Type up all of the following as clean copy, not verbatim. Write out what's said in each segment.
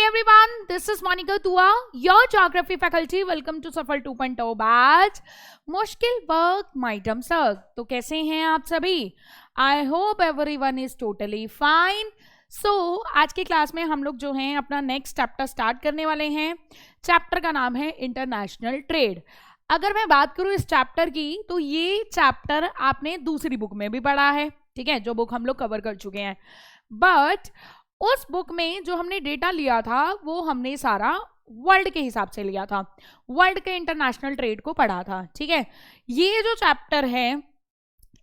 everyone, this is Monica Tua, your geography faculty. Welcome to Safal 2.0 batch मुश्किल वर्क माइटम sir. तो कैसे हैं आप सभी? I hope everyone is totally fine. So आज की क्लास में हम लोग जो हैं अपना नेक्स्ट चैप्टर स्टार्ट करने वाले हैं। चैप्टर का नाम है इंटरनेशनल ट्रेड। अगर मैं बात करूं इस चैप्टर की, तो ये चैप्टर आपने दूसरी बुक में भी पढ़ा है, ठीक है, जो बुक हम लोग कवर कर चुके हैं। बट उस बुक में जो हमने डेटा लिया था वो हमने सारा वर्ल्ड के हिसाब से लिया था, वर्ल्ड के इंटरनेशनल ट्रेड को पढ़ा था, ठीक है। ये जो चैप्टर है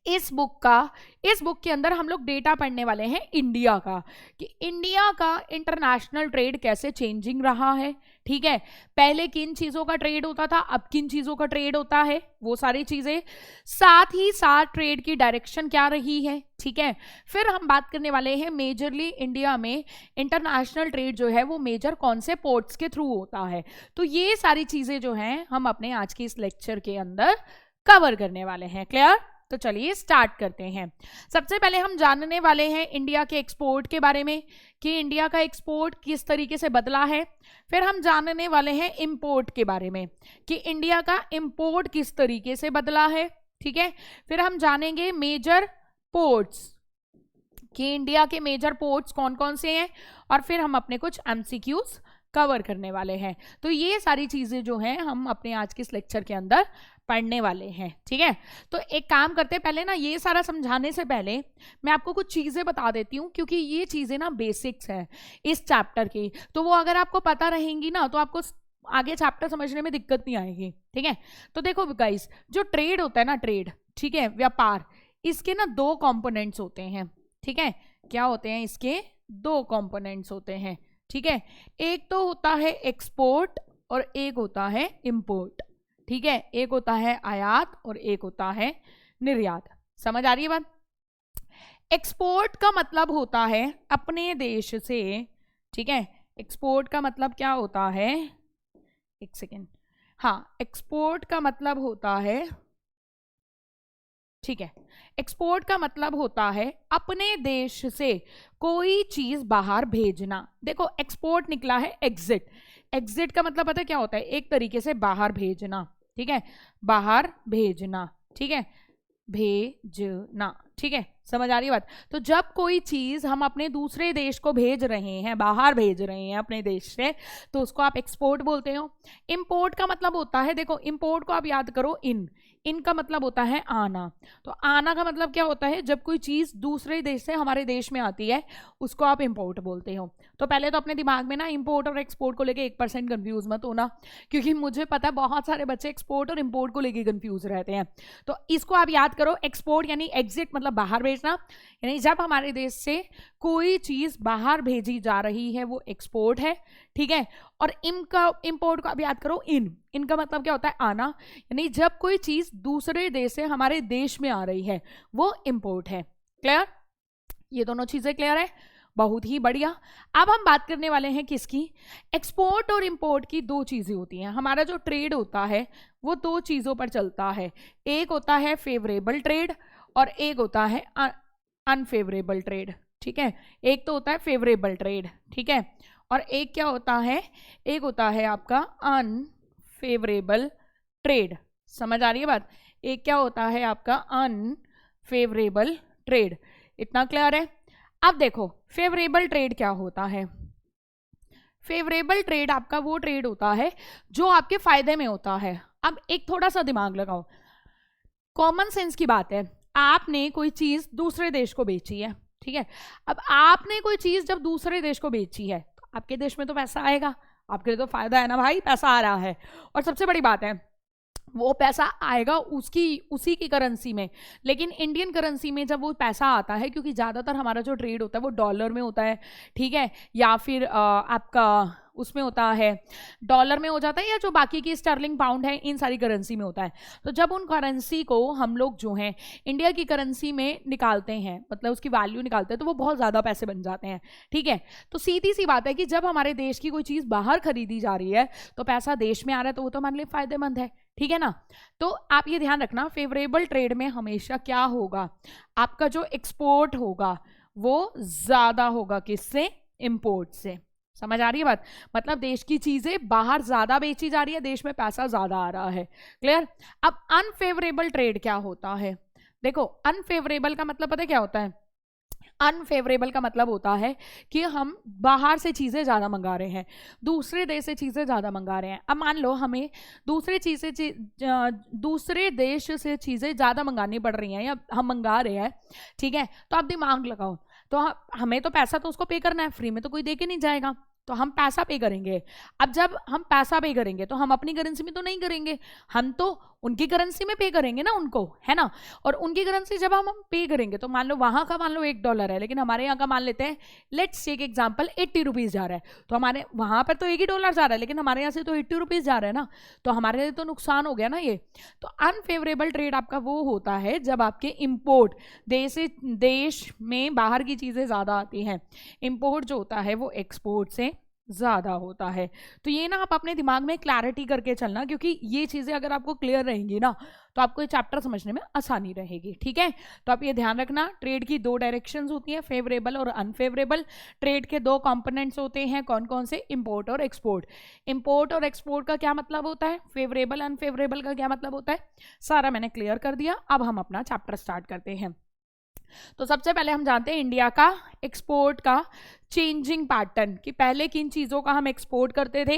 इस बुक के अंदर हम लोग डेटा पढ़ने वाले हैं इंडिया का, कि इंडिया का इंटरनेशनल ट्रेड कैसे चेंजिंग रहा है, ठीक है। पहले किन चीजों का ट्रेड होता था, अब किन चीजों का ट्रेड होता है, वो सारी चीजें, साथ ही साथ ट्रेड की डायरेक्शन क्या रही है, ठीक है। फिर हम बात करने वाले हैं मेजरली इंडिया में इंटरनेशनल ट्रेड जो है वो मेजर कौन से पोर्ट्स के थ्रू होता है। तो ये सारी चीजें जो हैं हम अपने आज की इस लेक्चर के अंदर कवर करने वाले हैं। क्लियर? तो चलिए स्टार्ट करते हैं। सबसे पहले हम जानने वाले हैं इंडिया के एक्सपोर्ट के बारे में, कि इंडिया का एक्सपोर्ट किस तरीके से बदला है। फिर हम जानने वाले हैं इंपोर्ट के बारे में, कि इंडिया का इंपोर्ट किस तरीके से बदला है, ठीक है। फिर हम जानेंगे मेजर पोर्ट्स, कि इंडिया के मेजर पोर्ट्स कौन कौन से हैं, और फिर हम अपने कुछ एमसीक्यूज कवर करने वाले हैं। तो ये सारी चीजें जो हैं हम अपने आज के इस लेक्चर के अंदर पढ़ने वाले हैं, ठीक है। तो एक काम करते हैं, पहले ना ये सारा समझाने से पहले मैं आपको कुछ चीजें बता देती हूँ, क्योंकि ये चीजें ना बेसिक्स हैं इस चैप्टर की। तो वो अगर आपको पता रहेंगी ना तो आपको आगे चैप्टर समझने में दिक्कत नहीं आएगी, ठीक है। तो देखो गाइस, जो ट्रेड होता है ना, ट्रेड, ठीक है, व्यापार, इसके ना दो कंपोनेंट्स होते हैं, ठीक है। क्या होते हैं इसके? दो कंपोनेंट्स होते हैं, ठीक है। एक तो होता है एक्सपोर्ट और एक होता है इंपोर्ट, ठीक है। एक होता है आयात और एक होता है निर्यात। समझ आ रही है बात? एक्सपोर्ट का मतलब होता है अपने देश से, ठीक है। एक्सपोर्ट का मतलब क्या होता है? एक सेकेंड, हाँ, एक्सपोर्ट का मतलब होता है, ठीक है, एक्सपोर्ट का मतलब होता है अपने देश से कोई चीज बाहर भेजना। देखो एक्सपोर्ट निकला है एग्जिट, एग्जिट का मतलब पता है क्या होता है? एक तरीके से बाहर भेजना, ठीक है, बाहर भेजना, ठीक है, भेजना, ठीक है। समझ आ रही है बात? तो जब कोई चीज हम अपने दूसरे देश को भेज रहे हैं, बाहर भेज रहे हैं अपने देश से, तो उसको आप एक्सपोर्ट बोलते हो। इंपोर्ट का मतलब होता है, देखो इंपोर्ट को आप याद करो, इन का मतलब होता है आना। तो आना का मतलब क्या होता है? जब कोई चीज दूसरे देश से हमारे देश में आती है उसको आप इंपोर्ट बोलते हो। तो पहले तो अपने दिमाग में ना इंपोर्ट और एक्सपोर्ट को लेके 1% कंफ्यूज मत होना, क्योंकि मुझे पता है बहुत सारे बच्चे एक्सपोर्ट और इंपोर्ट को लेके कंफ्यूज रहते हैं। तो इसको आप याद करो, एक्सपोर्ट यानी एग्जिट मतलब बाहर भेजना, यानी जब हमारे देश से कोई चीज बाहर भेजी जा रही है वो एक्सपोर्ट है, ठीक है। और इंपोर्ट को आप याद करो, इनका मतलब क्या होता है? आना, यानी जब कोई चीज दूसरे देश से हमारे देश में आ रही है वो इंपोर्ट है। क्लियर? ये दोनों चीजें क्लियर है? बहुत ही बढ़िया। अब हम बात करने वाले हैं किसकी? एक्सपोर्ट और इंपोर्ट की दो चीजें होती हैं। हमारा जो ट्रेड होता है वो दो चीजों पर चलता है, एक होता है फेवरेबल ट्रेड और एक होता है अनफेवरेबल ट्रेड, ठीक है। एक तो होता है फेवरेबल ट्रेड, ठीक है, और एक क्या होता है? एक होता है आपका अनफेवरेबल ट्रेड। समझ आ रही है बात? एक क्या होता है आपका? Unfavourable trade. इतना क्लियर है? अब देखो फेवरेबल ट्रेड क्या होता है। फेवरेबल ट्रेड आपका वो ट्रेड होता है जो आपके फायदे में होता है। अब एक थोड़ा सा दिमाग लगाओ, कॉमन सेंस की बात है, आपने कोई चीज दूसरे देश को बेची है, ठीक है। अब आपने कोई चीज जब दूसरे देश को बेची है तो आपके देश में तो पैसा आएगा, आपके लिए तो फायदा है ना भाई, पैसा आ रहा है। और सबसे बड़ी बात है वो पैसा आएगा उसी की करेंसी में, लेकिन इंडियन करेंसी में जब वो पैसा आता है, क्योंकि ज़्यादातर हमारा जो ट्रेड होता है वो डॉलर में होता है, ठीक है, या फिर आपका उसमें होता है डॉलर में हो जाता है, या जो बाकी की स्टर्लिंग पाउंड है इन सारी करेंसी में होता है। तो जब उन करेंसी को हम लोग जो है इंडिया की करेंसी में निकालते हैं, मतलब उसकी वैल्यू निकालते हैं, तो वो बहुत ज़्यादा पैसे बन जाते हैं, ठीक है। तो सीधी सी बात है कि जब हमारे देश की कोई चीज़ बाहर खरीदी जा रही है तो पैसा देश में आ रहा है, तो वो तो हमारे लिए फायदेमंद है, ठीक है ना। तो आप ये ध्यान रखना, फेवरेबल ट्रेड में हमेशा क्या होगा? आपका जो एक्सपोर्ट होगा वो ज़्यादा होगा किससे? इंपोर्ट से। समझ आ रही है बात? मतलब देश की चीजें बाहर ज्यादा बेची जा रही है, देश में पैसा ज्यादा आ रहा है। क्लियर? अब अनफेवरेबल ट्रेड क्या होता है? देखो, अनफेवरेबल का मतलब पता है क्या होता है? अनफेवरेबल का मतलब होता है कि हम बाहर से चीज़ें ज़्यादा मंगा रहे हैं, दूसरे देश से चीज़ें ज़्यादा मंगा रहे हैं। अब मान लो हमें दूसरे देश से चीज़ें ज़्यादा मंगानी पड़ रही हैं या हम मंगा रहे हैं, ठीक है? तो आप दिमाग लगाओ, तो हमें तो पैसा तो उसको पे करना है, फ्री में तो कोई दे के नहीं जाएगा, तो हम पैसा पे करेंगे। अब जब हम पैसा पे करेंगे तो हम अपनी करेंसी में तो नहीं करेंगे, हम तो उनकी करेंसी में पे करेंगे ना उनको, है ना? और उनकी करेंसी जब हम पे करेंगे तो मान लो वहां का मान लो $1 है, लेकिन हमारे यहाँ का मान लेते हैं, लेट्स टेक एग्जांपल, 80 रुपीज जा रहा है, तो हमारे वहां पर तो $1 जा रहा है, लेकिन हमारे यहाँ से तो 80 रुपीज जा रहा है ना, तो हमारे लिए तो नुकसान हो गया ना ये। तो अनफेवरेबल ट्रेड आपका वो होता है जब आपके इम्पोर्ट देश में बाहर की चीजें ज्यादा आती हैं, इम्पोर्ट जो होता है वो एक्सपोर्ट से ज्यादा होता है। तो ये ना आप अपने दिमाग में क्लैरिटी करके चलना, क्योंकि ये चीजें अगर आपको क्लियर रहेंगी ना तो आपको ये चैप्टर समझने में आसानी रहेगी, ठीक है? तो आप ये ध्यान रखना, ट्रेड की 2 डायरेक्शंस होती हैं, फेवरेबल और अनफेवरेबल। ट्रेड के 2 कंपोनेंट्स होते हैं, कौन कौन से? इंपोर्ट और एक्सपोर्ट। इंपोर्ट और एक्सपोर्ट का क्या मतलब होता है, फेवरेबल अनफेवरेबल का क्या मतलब होता है, सारा मैंने क्लियर कर दिया। अब हम अपना चैप्टर स्टार्ट करते हैं। तो सबसे पहले हम जानते हैं इंडिया का एक्सपोर्ट का चेंजिंग पैटर्न, कि पहले किन चीजों का हम एक्सपोर्ट करते थे,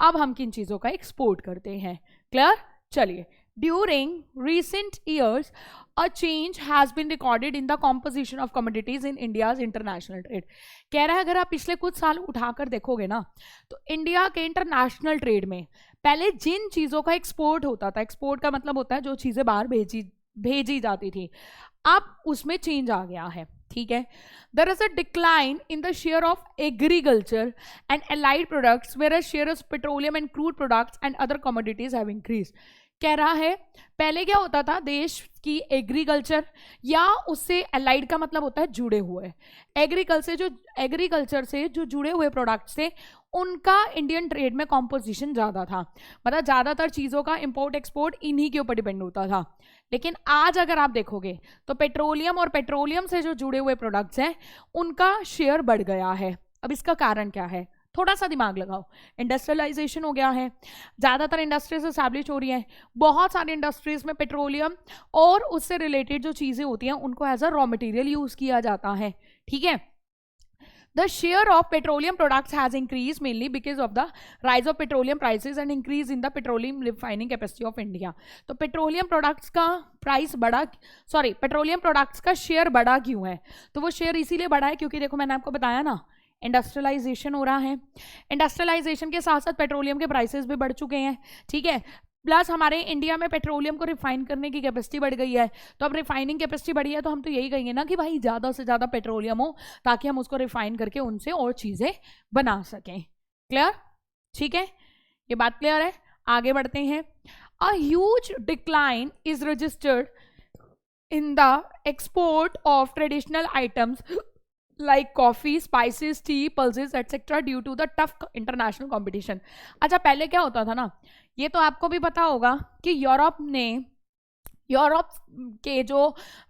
अब हम किन चीजों का एक्सपोर्ट करते हैं। क्लियर? चलिए, during recent years a change has been recorded in the composition of commodities in India's international trade। कह रहा है अगर आप पिछले कुछ साल उठाकर देखोगे ना तो इंडिया के इंटरनेशनल ट्रेड में पहले जिन चीजों का एक्सपोर्ट होता था, एक्सपोर्ट का मतलब होता है जो चीजें बाहर भेजी जाती थी, अब उसमें चेंज आ गया है, ठीक है? There is a decline in the share of agriculture and allied products, whereas share of petroleum and crude products and other commodities have increased। कह रहा है पहले क्या होता था, देश की एग्रीकल्चर या उससे अलाइड का मतलब होता है जुड़े हुए, एग्रीकल्चर से जो जुड़े हुए प्रोडक्ट्स थे उनका इंडियन ट्रेड में कॉम्पोजिशन ज़्यादा था, मतलब ज़्यादातर चीज़ों का इंपोर्ट एक्सपोर्ट इन्हीं के ऊपर डिपेंड होता था। लेकिन आज अगर आप देखोगे तो पेट्रोलियम और पेट्रोलियम से जो जुड़े हुए प्रोडक्ट्स हैं उनका शेयर बढ़ गया है। अब इसका कारण क्या है, थोड़ा सा दिमाग लगाओ। इंडस्ट्रियलाइजेशन हो गया है, ज़्यादातर इंडस्ट्रीज एस्टैब्लिश हो रही हैं, बहुत सारी इंडस्ट्रीज में पेट्रोलियम और उससे रिलेटेड जो चीज़ें होती हैं उनको as a raw material use किया जाता है, ठीक है? The share of petroleum products has increased mainly because of the rise of petroleum prices and increase in the petroleum refining capacity of India। तो पेट्रोलियम प्रोडक्ट्स का price बढ़ा, petroleum products का share बढ़ा क्यों है? तो वो शेयर इसीलिए बढ़ा है क्योंकि देखो मैंने आपको बताया ना, इंडस्ट्रियलाइजेशन हो रहा है, इंडस्ट्रियलाइजेशन के साथ साथ पेट्रोलियम के प्राइसेस भी बढ़ चुके हैं, ठीक है? प्लस हमारे इंडिया में पेट्रोलियम को रिफाइन करने की कैपेसिटी बढ़ गई है, तो अब रिफाइनिंग कैपेसिटी बढ़ी है तो हम तो यही कहेंगे ना कि भाई ज़्यादा से ज़्यादा पेट्रोलियम हो ताकि हम उसको रिफाइन करके उनसे और चीज़ें बना सकें। क्लियर? ठीक है, ये बात क्लियर है? आगे बढ़ते हैं। A huge decline is registered in the export of traditional items like coffee, spices, tea, pulses, etc. due to the tough international competition। अच्छा, पहले क्या होता था ना, ये तो आपको भी पता होगा कि यूरोप के जो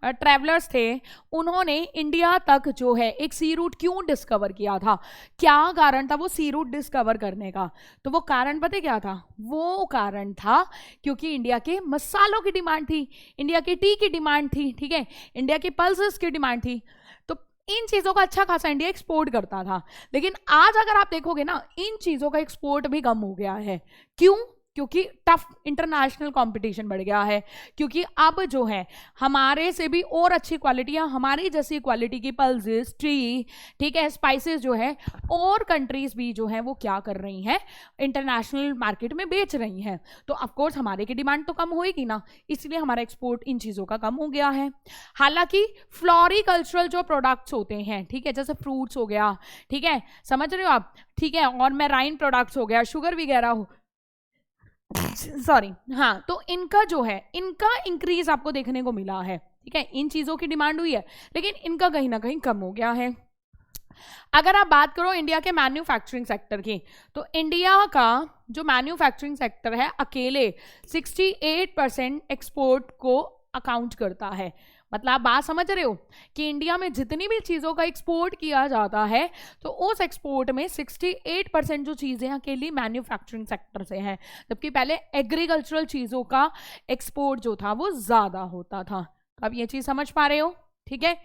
ट्रैवलर्स थे उन्होंने इंडिया तक जो है एक सी रूट क्यों डिस्कवर किया था, क्या कारण था वो सी रूट डिस्कवर करने का? तो वो कारण पता क्या था? वो कारण था क्योंकि इंडिया के मसालों की डिमांड थी, इंडिया की टी की डिमांड थी, ठीक है, इंडिया की पल्सेस की डिमांड थी, तो इन चीज़ों का अच्छा खासा इंडिया एक्सपोर्ट करता था। लेकिन आज अगर आप देखोगे ना, इन चीज़ों का एक्सपोर्ट भी कम हो गया है। क्यों? क्योंकि टफ इंटरनेशनल कंपटीशन बढ़ गया है, क्योंकि अब जो है हमारे से भी और अच्छी क्वालिटी या हमारी जैसी क्वालिटी की पल्सेस, टी, ठीक है, स्पाइसेस जो है और कंट्रीज भी जो है वो क्या कर रही हैं, इंटरनेशनल मार्केट में बेच रही हैं, तो ऑफकोर्स हमारे की डिमांड तो कम होएगी ना, इसलिए हमारा एक्सपोर्ट इन चीज़ों का कम हो गया है। हालांकि फ्लोरिकल्चरल जो प्रोडक्ट्स होते हैं, ठीक है, जैसे फ्रूट्स हो गया, ठीक है, समझ रहे हो आप, ठीक है, और मैराइन प्रोडक्ट्स हो गया, शुगर वगैरह हो, हाँ, तो इनका जो है इनका इंक्रीज आपको देखने को मिला है, ठीक है, इन चीजों की डिमांड हुई है, लेकिन इनका कहीं ना कहीं कम हो गया है। अगर आप बात करो इंडिया के मैन्युफैक्चरिंग सेक्टर की, तो इंडिया का जो मैन्युफैक्चरिंग सेक्टर है अकेले 68% एक्सपोर्ट को अकाउंट करता है, मतलब आप बात समझ रहे हो कि इंडिया में जितनी भी चीज़ों का एक्सपोर्ट किया जाता है तो उस एक्सपोर्ट में 68% जो चीज़ें अकेली मैन्युफैक्चरिंग सेक्टर से हैं, जबकि पहले एग्रीकल्चरल चीज़ों का एक्सपोर्ट जो था वो ज़्यादा होता था। तो अब ये चीज़ समझ पा रहे हो, ठीक है।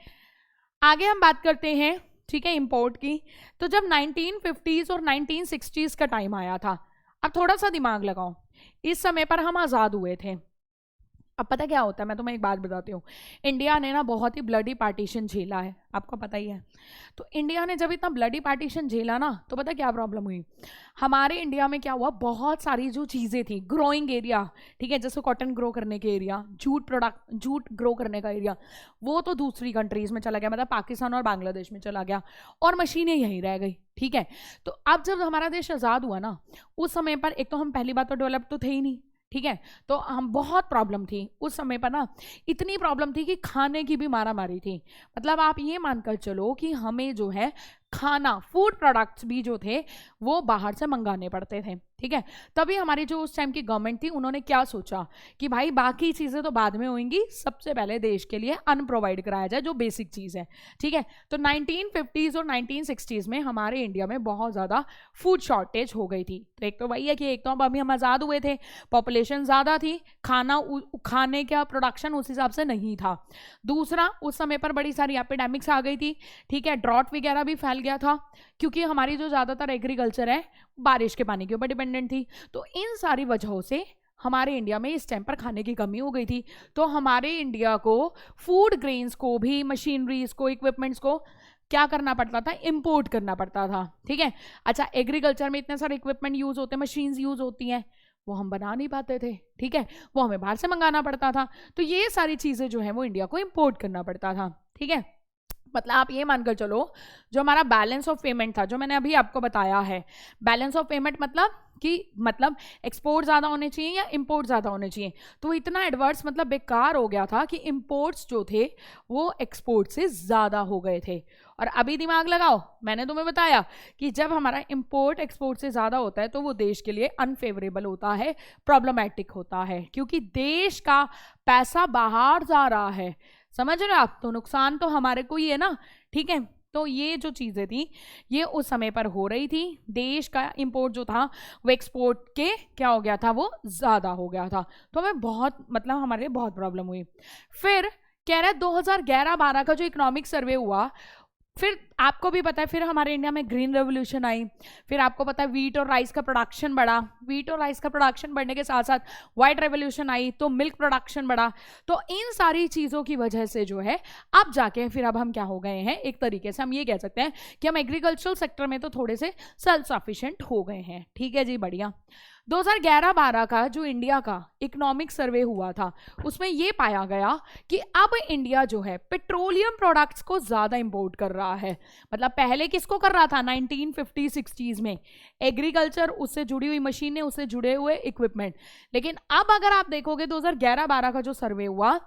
आगे हम बात करते हैं, ठीक है, इंपोर्ट की। तो जब 1950s और 1960s का टाइम आया था, अब थोड़ा सा दिमाग लगाओ, इस समय पर हम आज़ाद हुए थे। अब पता क्या होता है, मैं तुम्हें एक बात बताती हूँ, इंडिया ने ना बहुत ही ब्लडी पार्टीशन झेला है, आपको पता ही है। तो इंडिया ने जब इतना ब्लडी पार्टीशन झेला ना, तो पता क्या प्रॉब्लम हुई हमारे इंडिया में, क्या हुआ, बहुत सारी जो चीज़ें थी, ग्रोइंग एरिया, ठीक है, जैसे कॉटन ग्रो करने के एरिया, जूट ग्रो करने का एरिया, वो तो दूसरी कंट्रीज में चला गया, मतलब पाकिस्तान और बांग्लादेश में चला गया, और मशीनें यहीं रह गई, ठीक है। तो अब जब हमारा देश आज़ाद हुआ ना, उस समय पर एक तो हम पहली बात तो डेवलप तो थे ही नहीं, ठीक है, तो हम बहुत प्रॉब्लम थी उस समय पर ना, इतनी प्रॉब्लम थी कि खाने की भी मारा मारी थी। मतलब आप ये मानकर चलो कि हमें जो है खाना, फूड प्रोडक्ट्स भी जो थे वो बाहर से मंगाने पड़ते थे, ठीक है। तभी हमारी जो उस टाइम की गवर्नमेंट थी, उन्होंने क्या सोचा कि भाई बाकी चीज़ें तो बाद में होंगी, सबसे पहले देश के लिए अन्न प्रोवाइड कराया जाए जो बेसिक चीज़ है, ठीक है। तो 1950s और 1960s में हमारे इंडिया में बहुत ज़्यादा फूड शॉर्टेज हो गई थी। तो एक तो वही है कि एक तो अभी हम आज़ाद हुए थे, पॉपुलेशन ज़्यादा थी, खाने का प्रोडक्शन उस हिसाब से नहीं था। दूसरा, उस समय पर बड़ी सारी एपिडेमिक्स आ गई थी, ठीक है, ड्रॉट वगैरह भी फैल गया था, क्योंकि हमारी जो ज़्यादातर एग्रीकल्चर है बारिश के पानी के ऊपर डिपेंडेंट थी। तो इन सारी वजहों से हमारे इंडिया में इस टाइम पर खाने की कमी हो गई थी। तो हमारे इंडिया को फूड ग्रेन्स को भी, मशीनरीज को, इक्विपमेंट्स को क्या करना पड़ता था, इंपोर्ट करना पड़ता था, ठीक है। अच्छा, एग्रीकल्चर में इतने सारे इक्विपमेंट यूज होते हैं, मशीन्स यूज होती हैं, वो हम बना नहीं पाते थे, ठीक है, वो हमें बाहर से मंगाना पड़ता था। तो ये सारी चीज़ें जो है वो इंडिया को इंपोर्ट करना पड़ता था, ठीक है। मतलब आप ये मानकर चलो, जो हमारा बैलेंस ऑफ पेमेंट था, जो मैंने अभी आपको बताया है, बैलेंस ऑफ पेमेंट मतलब एक्सपोर्ट ज़्यादा होने चाहिए या इंपोर्ट ज़्यादा होने चाहिए, तो इतना एडवर्स मतलब बेकार हो गया था कि इंपोर्ट्स जो थे वो एक्सपोर्ट से ज़्यादा हो गए थे। और अभी दिमाग लगाओ, मैंने तुम्हें बताया कि जब हमारा इंपोर्ट एक्सपोर्ट से ज़्यादा होता है तो वो देश के लिए अनफेवरेबल होता है, प्रॉब्लमैटिक होता है, क्योंकि देश का पैसा बाहर जा रहा है, समझ रहे हो आप, तो नुकसान तो हमारे को ही है ना, ठीक है। तो ये जो चीज़ें थी ये उस समय पर हो रही थी, देश का इंपोर्ट जो था वो एक्सपोर्ट के क्या हो गया था, वो ज़्यादा हो गया था, तो हमें बहुत मतलब हमारे लिए बहुत प्रॉब्लम हुई। फिर कह रहे 2011-12 का जो इकोनॉमिक सर्वे हुआ, फिर आपको भी पता है, फिर हमारे इंडिया में ग्रीन रेवोल्यूशन आई, फिर आपको पता है वीट और राइस का प्रोडक्शन बढ़ा, वीट और राइस का प्रोडक्शन बढ़ने के साथ साथ व्हाइट रेवोल्यूशन आई तो मिल्क प्रोडक्शन बढ़ा। तो इन सारी चीज़ों की वजह से जो है अब जाके फिर अब हम क्या हो गए हैं, एक तरीके से हम ये कह सकते हैं कि हम एग्रीकल्चरल सेक्टर में तो थोड़े से सेल्फ सफिशिएंट हो गए हैं, ठीक है जी, बढ़िया। 2011-12 का जो इंडिया का इकोनॉमिक सर्वे हुआ था उसमें ये पाया गया कि अब इंडिया जो है पेट्रोलियम प्रोडक्ट्स को ज़्यादा इंपोर्ट कर रहा है। मतलब पहले किसको कर रहा था 1950-60s में, एग्रीकल्चर, उससे जुड़ी हुई मशीनें, उससे जुड़े हुए इक्विपमेंट। लेकिन अब अगर आप देखोगे 2011-12 का जो सर्वे हुआ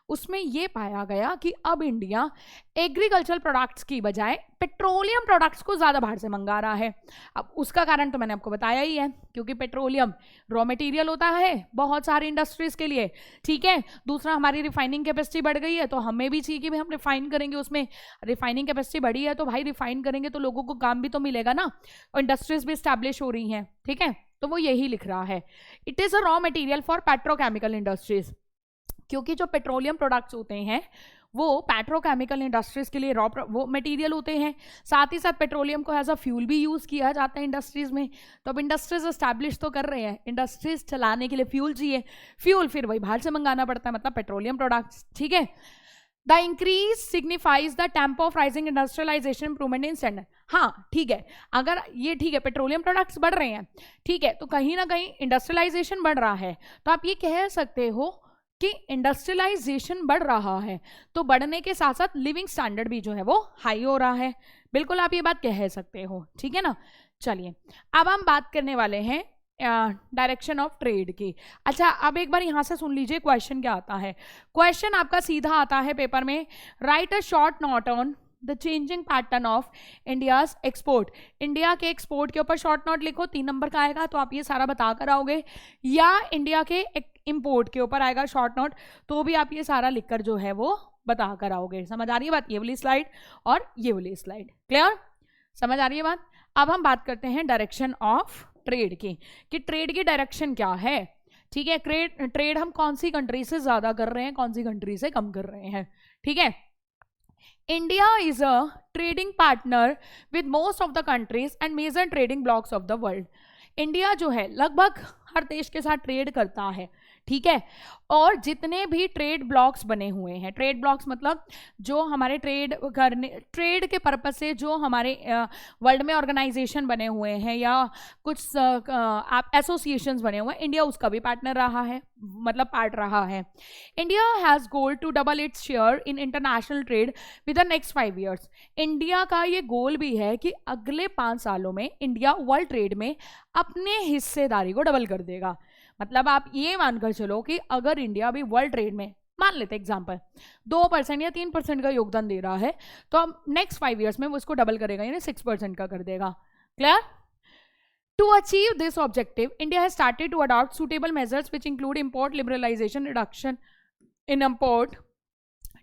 उसमें यह पाया गया कि अब इंडिया एग्रीकल्चरल प्रोडक्ट्स की बजाय पेट्रोलियम प्रोडक्ट्स को ज़्यादा बाहर से मंगा रहा है। अब उसका कारण तो मैंने आपको बताया ही है, क्योंकि पेट्रोलियम रॉ मटेरियल होता है बहुत सारी इंडस्ट्रीज़ के लिए, ठीक है। दूसरा, हमारी रिफाइनिंग कैपेसिटी बढ़ गई है, तो हमें भी चाहिए कि भाई हम रिफाइन करेंगे, उसमें रिफाइनिंग कैपेसिटी बढ़ी है तो भाई रिफाइन करेंगे तो लोगों को काम भी तो मिलेगा ना, और इंडस्ट्रीज भी स्टैब्लिश हो रही हैं, ठीक है। तो वो यही लिख रहा है, it is a raw material for petrochemical industries, क्योंकि जो पेट्रोलियम प्रोडक्ट्स होते हैं वो पेट्रोकेमिकल इंडस्ट्रीज के लिए रॉ वो मटेरियल होते हैं। साथ ही साथ पेट्रोलियम को एज अ फ्यूल भी यूज़ किया जाता है इंडस्ट्रीज़ में। तो अब इंडस्ट्रीज एस्टैब्लिश तो कर रहे हैं, इंडस्ट्रीज चलाने के लिए फ्यूल चाहिए, फ्यूल फिर वही बाहर से मंगाना पड़ता है, मतलब पेट्रोलियम प्रोडक्ट्स, ठीक है। The increase signifies the tempo of rising industrialization improvement in standard. हाँ ठीक है, अगर ये ठीक है पेट्रोलियम प्रोडक्ट्स बढ़ रहे हैं, ठीक है, तो कहीं ना कहीं इंडस्ट्रियलाइजेशन बढ़ रहा है, तो आप ये कह सकते हो कि इंडस्ट्रियलाइजेशन बढ़ रहा है, तो बढ़ने के साथ साथ लिविंग स्टैंडर्ड भी जो है वो हाई हो रहा है। बिल्कुल आप ये बात कह सकते हो, ठीक है ना। चलिए अब हम बात करने वाले हैं डायरेक्शन ऑफ ट्रेड की। अच्छा, अब एक बार यहाँ से सुन लीजिए क्वेश्चन क्या आता है। क्वेश्चन आपका सीधा आता है पेपर में, right a short note on the changing pattern of India's export. India के एक्सपोर्ट के ऊपर शॉर्ट नोट लिखो, 3 नंबर का आएगा, तो आप ये सारा बता कर आओगे, या इंडिया के इंपोर्ट के ऊपर आएगा शॉर्ट नोट, तो भी आप ये सारा लिखकर जो है वो बता कर आओगे। समझ आ रही है बात? ये वाली स्लाइड और ये वाली स्लाइड क्लियर? समझ आ रही है बात? अब हम बात करते हैं डायरेक्शन ऑफ ट्रेड की, कि ट्रेड की डायरेक्शन क्या है। ठीक है, ट्रेड हम कौन सी कंट्री से ज्यादा कर रहे हैं, कौन सी कंट्री से कम कर रहे हैं। ठीक है, India is a trading partner with most of the countries and major trading blocks of the world. India जो है लगभग हर देश के साथ ट्रेड करता है। ठीक है, और जितने भी ट्रेड ब्लॉक्स बने हुए हैं, ट्रेड ब्लॉक्स मतलब जो हमारे ट्रेड के पर्पज से जो हमारे वर्ल्ड में ऑर्गेनाइजेशन बने हुए हैं या कुछ एसोसिएशंस बने हुए हैं, इंडिया उसका भी पार्टनर रहा है, मतलब पार्ट रहा है। India has goal to double its share in international trade with the next 5 years। India का ये गोल भी है कि अगले 5 सालों में इंडिया वर्ल्ड ट्रेड में अपने हिस्सेदारी को डबल कर देगा। मतलब आप ये मानकर चलो कि अगर इंडिया भी वर्ल्ड ट्रेड में, मान लेते एग्जांपल 2% या 3% का योगदान दे रहा है, तो अब नेक्स्ट 5 years में वो इसको डबल करेगा, यानी 6% का कर देगा। Clear? To achieve this objective, India has started to adopt suitable measures which include import liberalization, reduction in import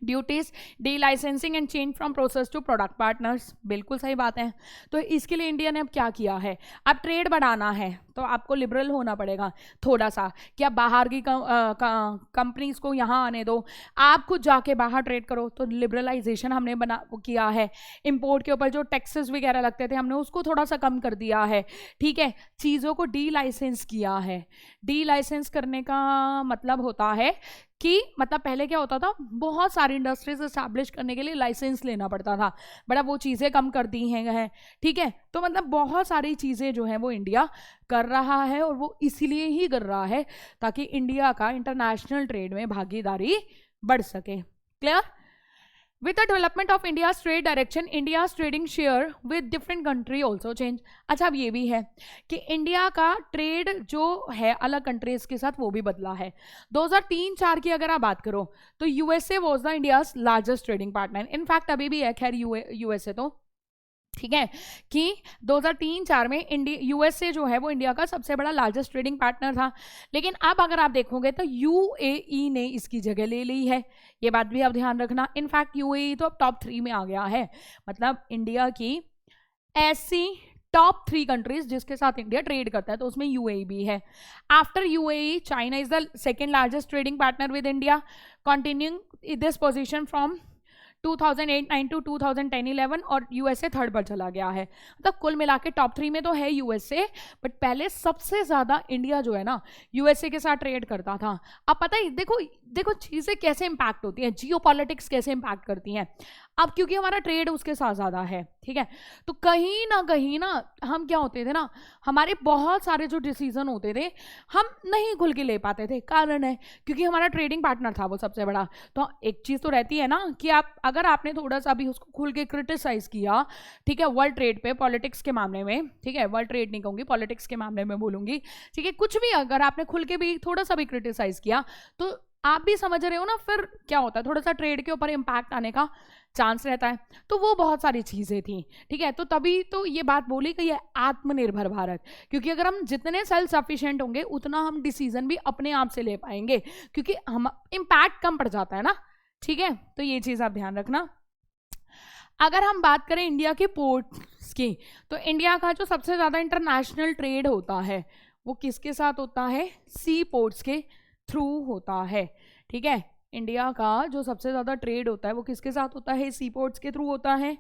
duties, delicensing and change from process to product partners. बिल्कुल सही बात है। तो इसके लिए इंडिया ने अब क्या किया है, अब ट्रेड बढ़ाना है तो आपको लिबरल होना पड़ेगा थोड़ा सा, कि आप बाहर की कंपनीज को यहाँ आने दो, आप खुद जाके बाहर ट्रेड करो। तो लिबरलाइजेशन हमने किया है। इंपोर्ट के ऊपर जो टैक्सेस वगैरह लगते थे हमने उसको थोड़ा सा कम कर दिया है। ठीक है, चीज़ों को डी लाइसेंस किया है। डी लाइसेंस करने का मतलब होता है कि मतलब पहले क्या होता था, बहुत सारी इंडस्ट्रीज एस्टैब्लिश करने के लिए लाइसेंस लेना पड़ता था, बट अब वो चीज़ें कम कर दी हैं। ठीक है, तो मतलब बहुत सारी चीज़ें जो हैं वो इंडिया कर रहा है, और वो इसीलिए ही कर रहा है ताकि इंडिया का इंटरनेशनल ट्रेड में भागीदारी बढ़ सके। Clear? With the development of India's trade direction, India's trading share with different country also change। अच्छा, अब ये भी है कि इंडिया का ट्रेड जो है अलग कंट्रीज के साथ वो भी बदला है। 2003-4 की अगर आप बात करो तो USA was the India's largest trading partner. In fact अभी भी है खैर यूएसए तो, ठीक है, कि 2003-4 में यूएसए जो है वो इंडिया का सबसे बड़ा लार्जेस्ट ट्रेडिंग पार्टनर था। लेकिन अब अगर आप देखोगे तो यूएई ने इसकी जगह ले ली है, ये बात भी आप ध्यान रखना। इनफैक्ट यूएई तो अब टॉप 3 में आ गया है, मतलब इंडिया की ऐसी टॉप 3 कंट्रीज जिसके साथ इंडिया ट्रेड करता है तो उसमें यूएई भी है। After UAE, China is the second largest trading partner with India, continuing this position from 2008-9 to 2010-11, और यूएसए थर्ड पर चला गया है। मतलब कुल मिला के टॉप 3 में तो है यूएसए, बट पहले सबसे ज़्यादा इंडिया जो है ना यूएसए के साथ ट्रेड करता था। अब पता है, देखो चीज़ें कैसे इंपैक्ट होती हैं, जियो पॉलिटिक्स कैसे इंपैक्ट करती हैं। अब क्योंकि हमारा ट्रेड उसके साथ ज़्यादा है, ठीक है, तो कहीं ना हम क्या होते थे ना, हमारे बहुत सारे जो डिसीजन होते थे हम नहीं खुल के ले पाते थे। कारण है क्योंकि हमारा ट्रेडिंग पार्टनर था वो सबसे बड़ा। तो एक चीज़ तो रहती है ना कि आप अगर आपने थोड़ा सा भी उसको खुल के क्रिटिसाइज किया, ठीक है, वर्ल्ड ट्रेड पे, पॉलिटिक्स के मामले में, ठीक है, वर्ल्ड ट्रेड नहीं कहूँगी, पॉलिटिक्स के मामले में बोलूँगी, ठीक है, कुछ भी अगर आपने खुल के भी थोड़ा सा भी क्रिटिसाइज किया तो आप भी समझ रहे हो ना, फिर क्या होता है, थोड़ा सा ट्रेड के ऊपर इम्पैक्ट आने का चांस रहता है। तो वो बहुत सारी चीज़ें थी, ठीक है, तो तभी तो ये बात बोली कि ये आत्मनिर्भर भारत, क्योंकि अगर हम जितने सेल्फ सफिशिएंट होंगे उतना हम डिसीजन भी अपने आप से ले पाएंगे, क्योंकि हम इम्पैक्ट कम पड़ जाता है ना। ठीक है, तो ये चीज़ आप ध्यान रखना। अगर हम बात करें इंडिया के पोर्ट्स की, तो इंडिया का जो सबसे ज़्यादा इंटरनेशनल ट्रेड होता है वो किसके साथ होता है? सी पोर्ट्स के थ्रू होता है। ठीक है, इंडिया का जो सबसे ज़्यादा ट्रेड होता है वो किसके साथ होता है? सी पोर्ट्स के थ्रू होता है।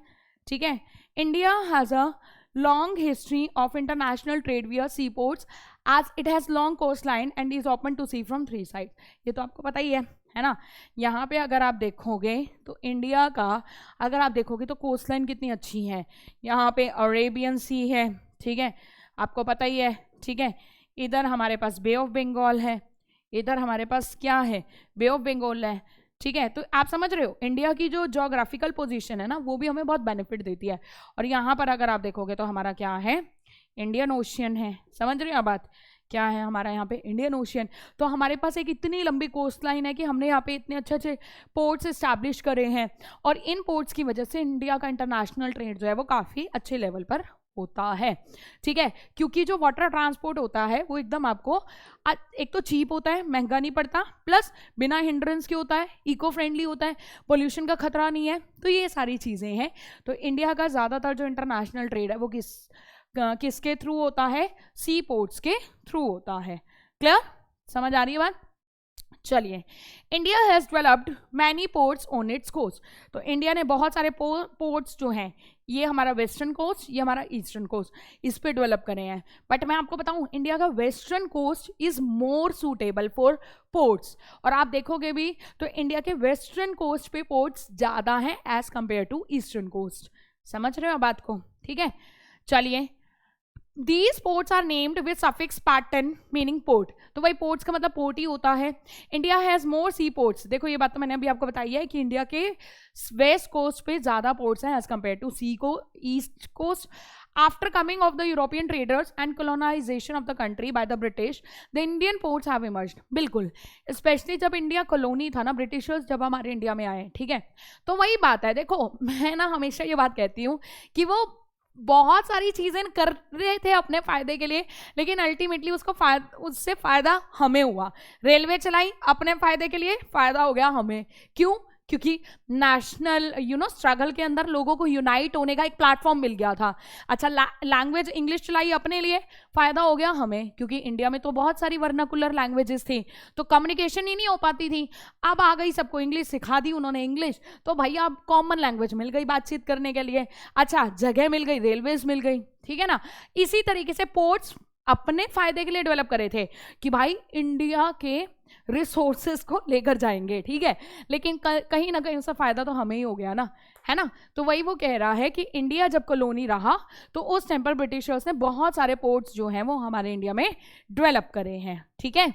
ठीक है, India has a long history of international trade where sea ports as it has long coast line and is open to sea from 3 side. ये तो आपको पता ही है ना। यहाँ पे अगर आप देखोगे तो इंडिया का अगर आप देखोगे तो कोस्ट लाइन कितनी अच्छी है। यहाँ पे अरेबियन सी है, ठीक है, आपको पता ही है, ठीक है, इधर हमारे पास बे ऑफ बंगाल है, इधर हमारे पास क्या है? बे ऑफ बंगाल है। ठीक है, तो आप समझ रहे हो इंडिया की जो जोग्राफिकल पोजीशन है ना वो भी हमें बहुत बेनिफिट देती है। और यहाँ पर अगर आप देखोगे तो हमारा क्या है? इंडियन ओशियन है। समझ रहे हो बात? क्या है हमारा यहाँ पे? Indian ocean. तो हमारे पास एक इतनी लंबी कोस्ट लाइन है कि हमने यहाँ पे इतने अच्छे अच्छे पोर्ट्स इस्टेब्लिश करे हैं, और इन पोर्ट्स की वजह से इंडिया का इंटरनेशनल ट्रेड जो है वो काफ़ी अच्छे लेवल पर होता है, ठीक है, क्योंकि जो वाटर ट्रांसपोर्ट होता है वो एकदम आपको एक तो चीप होता है, महंगा नहीं पड़ता, प्लस बिना हिंड्रेंस के होता है, इको फ्रेंडली होता है, पोल्यूशन का खतरा नहीं है। तो ये सारी चीज़ें हैं। तो इंडिया का ज़्यादातर जो इंटरनेशनल ट्रेड है वो किसके थ्रू होता है? सी पोर्ट्स के थ्रू होता है। क्लियर? समझ आ रही है बात? चलिए, India has developed many ports on its coast. तो इंडिया ने बहुत सारे पोर्ट्स जो हैं, ये हमारा वेस्टर्न कोस्ट, ये हमारा ईस्टर्न कोस्ट, इस पे डेवलप करे हैं। बट मैं आपको बताऊं, इंडिया का western coast is more suitable for ports. और आप देखोगे भी तो इंडिया के वेस्टर्न कोस्ट पे पोर्ट्स ज़्यादा हैं as compare to eastern coast. समझ रहे हो बात को? ठीक है, चलिए, These ports are named with suffix pattern meaning port। तो भाई पोर्ट्स का मतलब पोर्ट ही होता है। India has more sea ports. देखो ये बात तो मैंने अभी आपको बताई है कि इंडिया के वेस्ट कोस्ट पे ज़्यादा पोर्ट्स हैं as compare to east coast. After coming of the European traders and colonization of the country by the British, the Indian ports have emerged. बिल्कुल, स्पेशली जब इंडिया कॉलोनी था ना, Britishers जब हमारे India में आए, ठीक है, तो वही बात है। देखो मैं ना हमेशा ये बात कहती हूँ कि वो बहुत सारी चीज़ें कर रहे थे अपने फ़ायदे के लिए, लेकिन अल्टीमेटली उससे फ़ायदा हमें हुआ। रेलवे चलाई अपने फ़ायदे के लिए, फ़ायदा हो गया हमें। क्यों? क्योंकि नेशनल स्ट्रगल के अंदर लोगों को यूनाइट होने का एक प्लेटफॉर्म मिल गया था। अच्छा, लैंग्वेज इंग्लिश चलाई अपने लिए, फ़ायदा हो गया हमें, क्योंकि इंडिया में तो बहुत सारी वर्नाकुलर लैंग्वेजेस थी, तो कम्युनिकेशन ही नहीं हो पाती थी। अब आ गई, सबको इंग्लिश सिखा दी उन्होंने इंग्लिश, तो भैया अब कॉमन लैंग्वेज मिल गई बातचीत करने के लिए। अच्छा, जगह मिल गई, रेलवेज मिल गई, ठीक है ना। इसी तरीके से पोर्ट्स अपने फायदे के लिए डेवलप करे थे कि भाई इंडिया के रिसोर्सेज को लेकर जाएंगे, ठीक है, लेकिन कहीं ना कहीं उसका फायदा तो हमें ही हो गया ना, है ना। तो वही वो कह रहा है कि इंडिया जब कॉलोनी रहा तो उस टाइम पर ब्रिटिशर्स ने बहुत सारे पोर्ट्स जो हैं वो हमारे इंडिया में डेवलप करे हैं, ठीक है।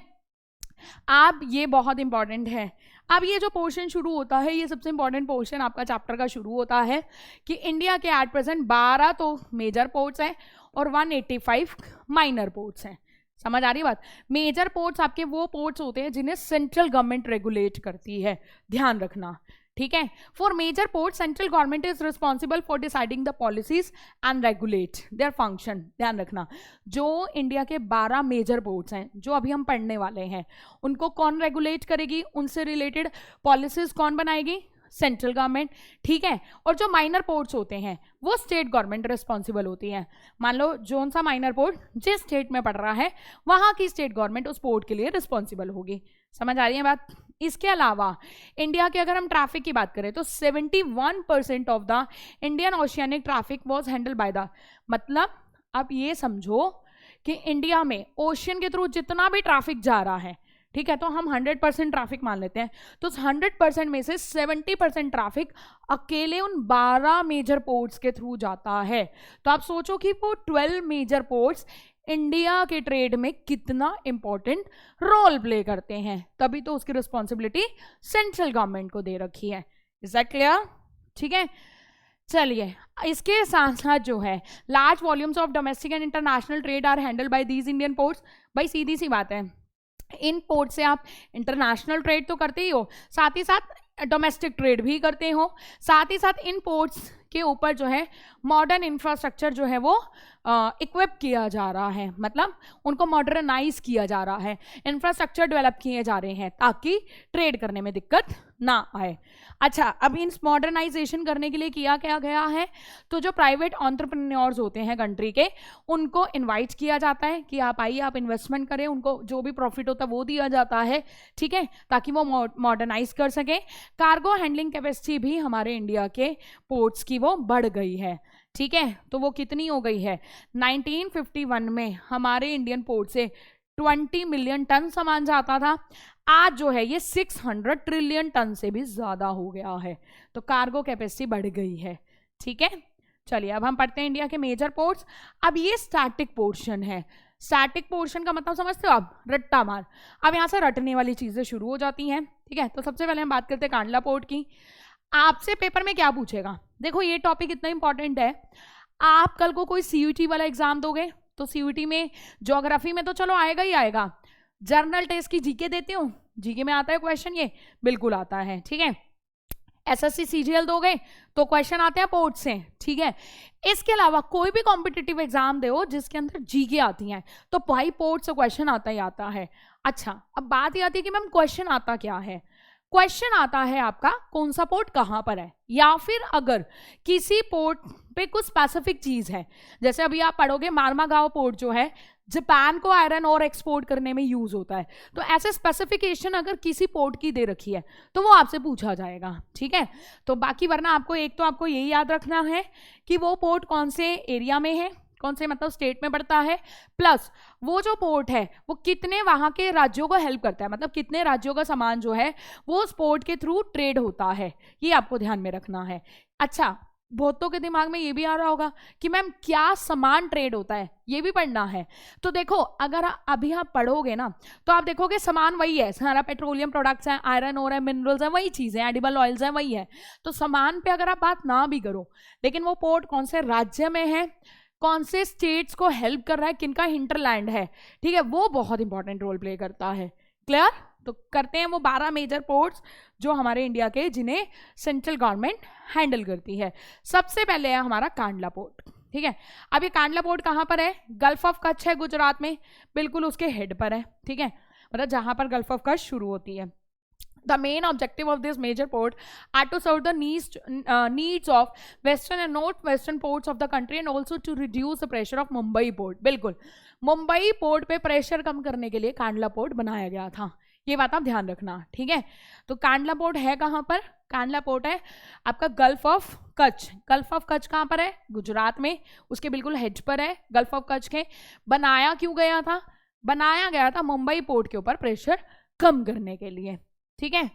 अब ये बहुत इंपॉर्टेंट है। अब ये जो पोर्शन शुरू होता है, ये सबसे इंपॉर्टेंट पोर्शन आपका चैप्टर का शुरू होता है कि इंडिया के एट प्रेजेंट 12 तो मेजर पोर्ट्स हैं और 185 माइनर पोर्ट्स हैं। समझ आ रही बात? मेजर पोर्ट्स आपके वो पोर्ट्स होते हैं जिन्हें सेंट्रल गवर्नमेंट रेगुलेट करती है, ध्यान रखना, ठीक है। For major port central government is responsible for deciding the policies and regulate their function. ध्यान रखना, जो इंडिया के 12 मेजर पोर्ट्स हैं जो अभी हम पढ़ने वाले हैं, उनको कौन रेगुलेट करेगी, उनसे रिलेटेड पॉलिसीज कौन बनाएगी? सेंट्रल गवर्नमेंट, ठीक है। और जो माइनर पोर्ट्स होते हैं वो स्टेट गवर्नमेंट रिस्पॉन्सिबल होती है। मान लो जोन सा माइनर पोर्ट जिस स्टेट में पड़ रहा है वहाँ की स्टेट गवर्नमेंट उस पोर्ट के लिए रिस्पॉन्सिबल होगी। समझ आ रही है बात? इसके अलावा इंडिया के अगर हम ट्रैफिक की बात करें तो 71% of the Indian oceanic traffic was handle by the, मतलब आप ये समझो कि इंडिया में ओशियन के थ्रू जितना भी ट्रैफिक जा रहा है, ठीक है, तो हम 100% ट्रैफिक मान लेते हैं, तो 100% में से 70% ट्रैफिक अकेले उन 12 मेजर पोर्ट्स के थ्रू जाता है। तो आप सोचो कि वो 12 मेजर पोर्ट्स इंडिया के ट्रेड में कितना इंपॉर्टेंट रोल प्ले करते हैं, तभी तो उसकी रिस्पॉन्सिबिलिटी सेंट्रल गवर्नमेंट को दे रखी है। Is that clear? ठीक है, चलिए, इसके साथ साथ जो है large volumes of domestic and international trade are handle by these Indian ports. भाई सीधी सी बात है, इन पोर्ट से आप इंटरनेशनल ट्रेड तो करते ही हो, साथ ही साथ डोमेस्टिक ट्रेड भी करते हो, साथ ही साथ इन पोर्ट्स के ऊपर जो है मॉडर्न इंफ्रास्ट्रक्चर जो है वो इक्विप किया जा रहा है, मतलब उनको मॉडर्नाइज किया जा रहा है, इंफ्रास्ट्रक्चर डेवलप किए जा रहे हैं ताकि ट्रेड करने में दिक्कत ना आए। अच्छा, अब इन मॉडर्नाइजेशन करने के लिए किया क्या गया है, तो जो प्राइवेट एंटरप्रेन्योर्स होते हैं कंट्री के, उनको इनवाइट किया जाता है कि आप आइए, आप इन्वेस्टमेंट करें, उनको जो भी प्रॉफिट होता है वो दिया जाता है, ठीक है, ताकि वो मॉडर्नाइज कर सके। कार्गो हैंडलिंग कैपेसिटी भी हमारे इंडिया के पोर्ट्स की वो बढ़ गई है, ठीक है, तो वो कितनी हो गई है, 1951 में हमारे इंडियन पोर्ट से 20 मिलियन टन सामान जाता था, आज जो है ये 600 ट्रिलियन टन से भी ज्यादा हो गया है, तो कार्गो कैपेसिटी बढ़ गई है, ठीक है। चलिए, अब हम पढ़ते हैं इंडिया के मेजर पोर्ट्स। अब ये स्टैटिक पोर्शन है। स्टैटिक पोर्शन का मतलब समझते हो आप? रट्टा मार। अब यहाँ से रटने वाली चीजें शुरू हो जाती हैं, ठीक है। तो सबसे पहले हम बात करते हैं कांडला पोर्ट की। आपसे पेपर में क्या पूछेगा, देखो ये टॉपिक इतना इंपॉर्टेंट है, आप कल को कोई सीयूटी वाला एग्जाम दोगे तो सीयूटी में ज्योग्राफी में तो चलो आएगा ही आएगा, जर्नल टेस्ट की जीके देते हो, जीके में आता है क्वेश्चन, ये बिल्कुल आता है, ठीक है। एसएससी सीजीएल दोगे तो क्वेश्चन आते हैं पोर्ट से, ठीक है। इसके अलावा कोई भी कॉम्पिटिटिव एग्जाम दो जिसके अंदर जीके आती हैं तो भाई पोर्ट से क्वेश्चन आता ही आता है। अच्छा, अब बात ये आती है कि मैम क्वेश्चन आता क्या है। क्वेश्चन आता है आपका कौन सा पोर्ट कहाँ पर है, या फिर अगर किसी पोर्ट पे कुछ स्पेसिफिक चीज है, जैसे अभी आप पढ़ोगे मार्मागांव पोर्ट जो है जापान को आयरन और एक्सपोर्ट करने में यूज होता है, तो ऐसे स्पेसिफिकेशन अगर किसी पोर्ट की दे रखी है तो वो आपसे पूछा जाएगा, ठीक है। तो बाकी वरना आपको एक तो आपको यही याद रखना है कि वो पोर्ट कौन से एरिया में है, कौन से मतलब स्टेट में पड़ता है, प्लस वो जो पोर्ट है वो कितने वहां के राज्यों को हेल्प करता है, मतलब कितने राज्यों का सामान जो है वो उस पोर्ट के थ्रू ट्रेड होता है, ये आपको ध्यान में रखना है। अच्छा, बहुतों के दिमाग में ये भी आ रहा होगा कि मैम क्या सामान ट्रेड होता है, ये भी पढ़ना है। तो देखो अगर अभी आप पढ़ोगे ना तो आप देखोगे सामान वही है, सारा पेट्रोलियम प्रोडक्ट्स हैं, आयरन ओर है, मिनरल्स हैं, वही चीजें, एडिबल ऑयल्स हैं, वही है। तो सामान पे अगर आप बात ना भी करो, लेकिन वो पोर्ट कौन से राज्य में है, कौन से स्टेट्स को हेल्प कर रहा है, किनका हिंटरलैंड है, ठीक है, वो बहुत इंपॉर्टेंट रोल प्ले करता है। क्लियर? तो करते हैं वो 12 मेजर पोर्ट्स जो हमारे इंडिया के, जिन्हें सेंट्रल गवर्नमेंट हैंडल करती है। सबसे पहले है हमारा कांडला पोर्ट, ठीक है। अब ये कांडला पोर्ट कहाँ पर है, गल्फ ऑफ कच्छ है गुजरात में, बिल्कुल उसके हेड पर है, ठीक है, मतलब जहां पर गल्फ ऑफ कच्छ शुरू होती है। The main objective of this major port are to serve the needs of western and northwestern ports of the country and also to reduce the pressure of Mumbai port. बिल्कुल Mumbai port पे pressure कम करने के लिए Kandla port बनाया गया था, ये बात आप ध्यान रखना, ठीक है। तो कांडला पोर्ट है कहाँ पर, कांडला पोर्ट है आपका gulf of Kutch. Gulf of Kutch कहाँ पर है, गुजरात में, उसके बिल्कुल हेड पर है गल्फ ऑफ कच्छ के। बनाया क्यों गया था, बनाया गया था मुंबई पोर्ट के ऊपर प्रेशर कम करने के लिए, ठीक है,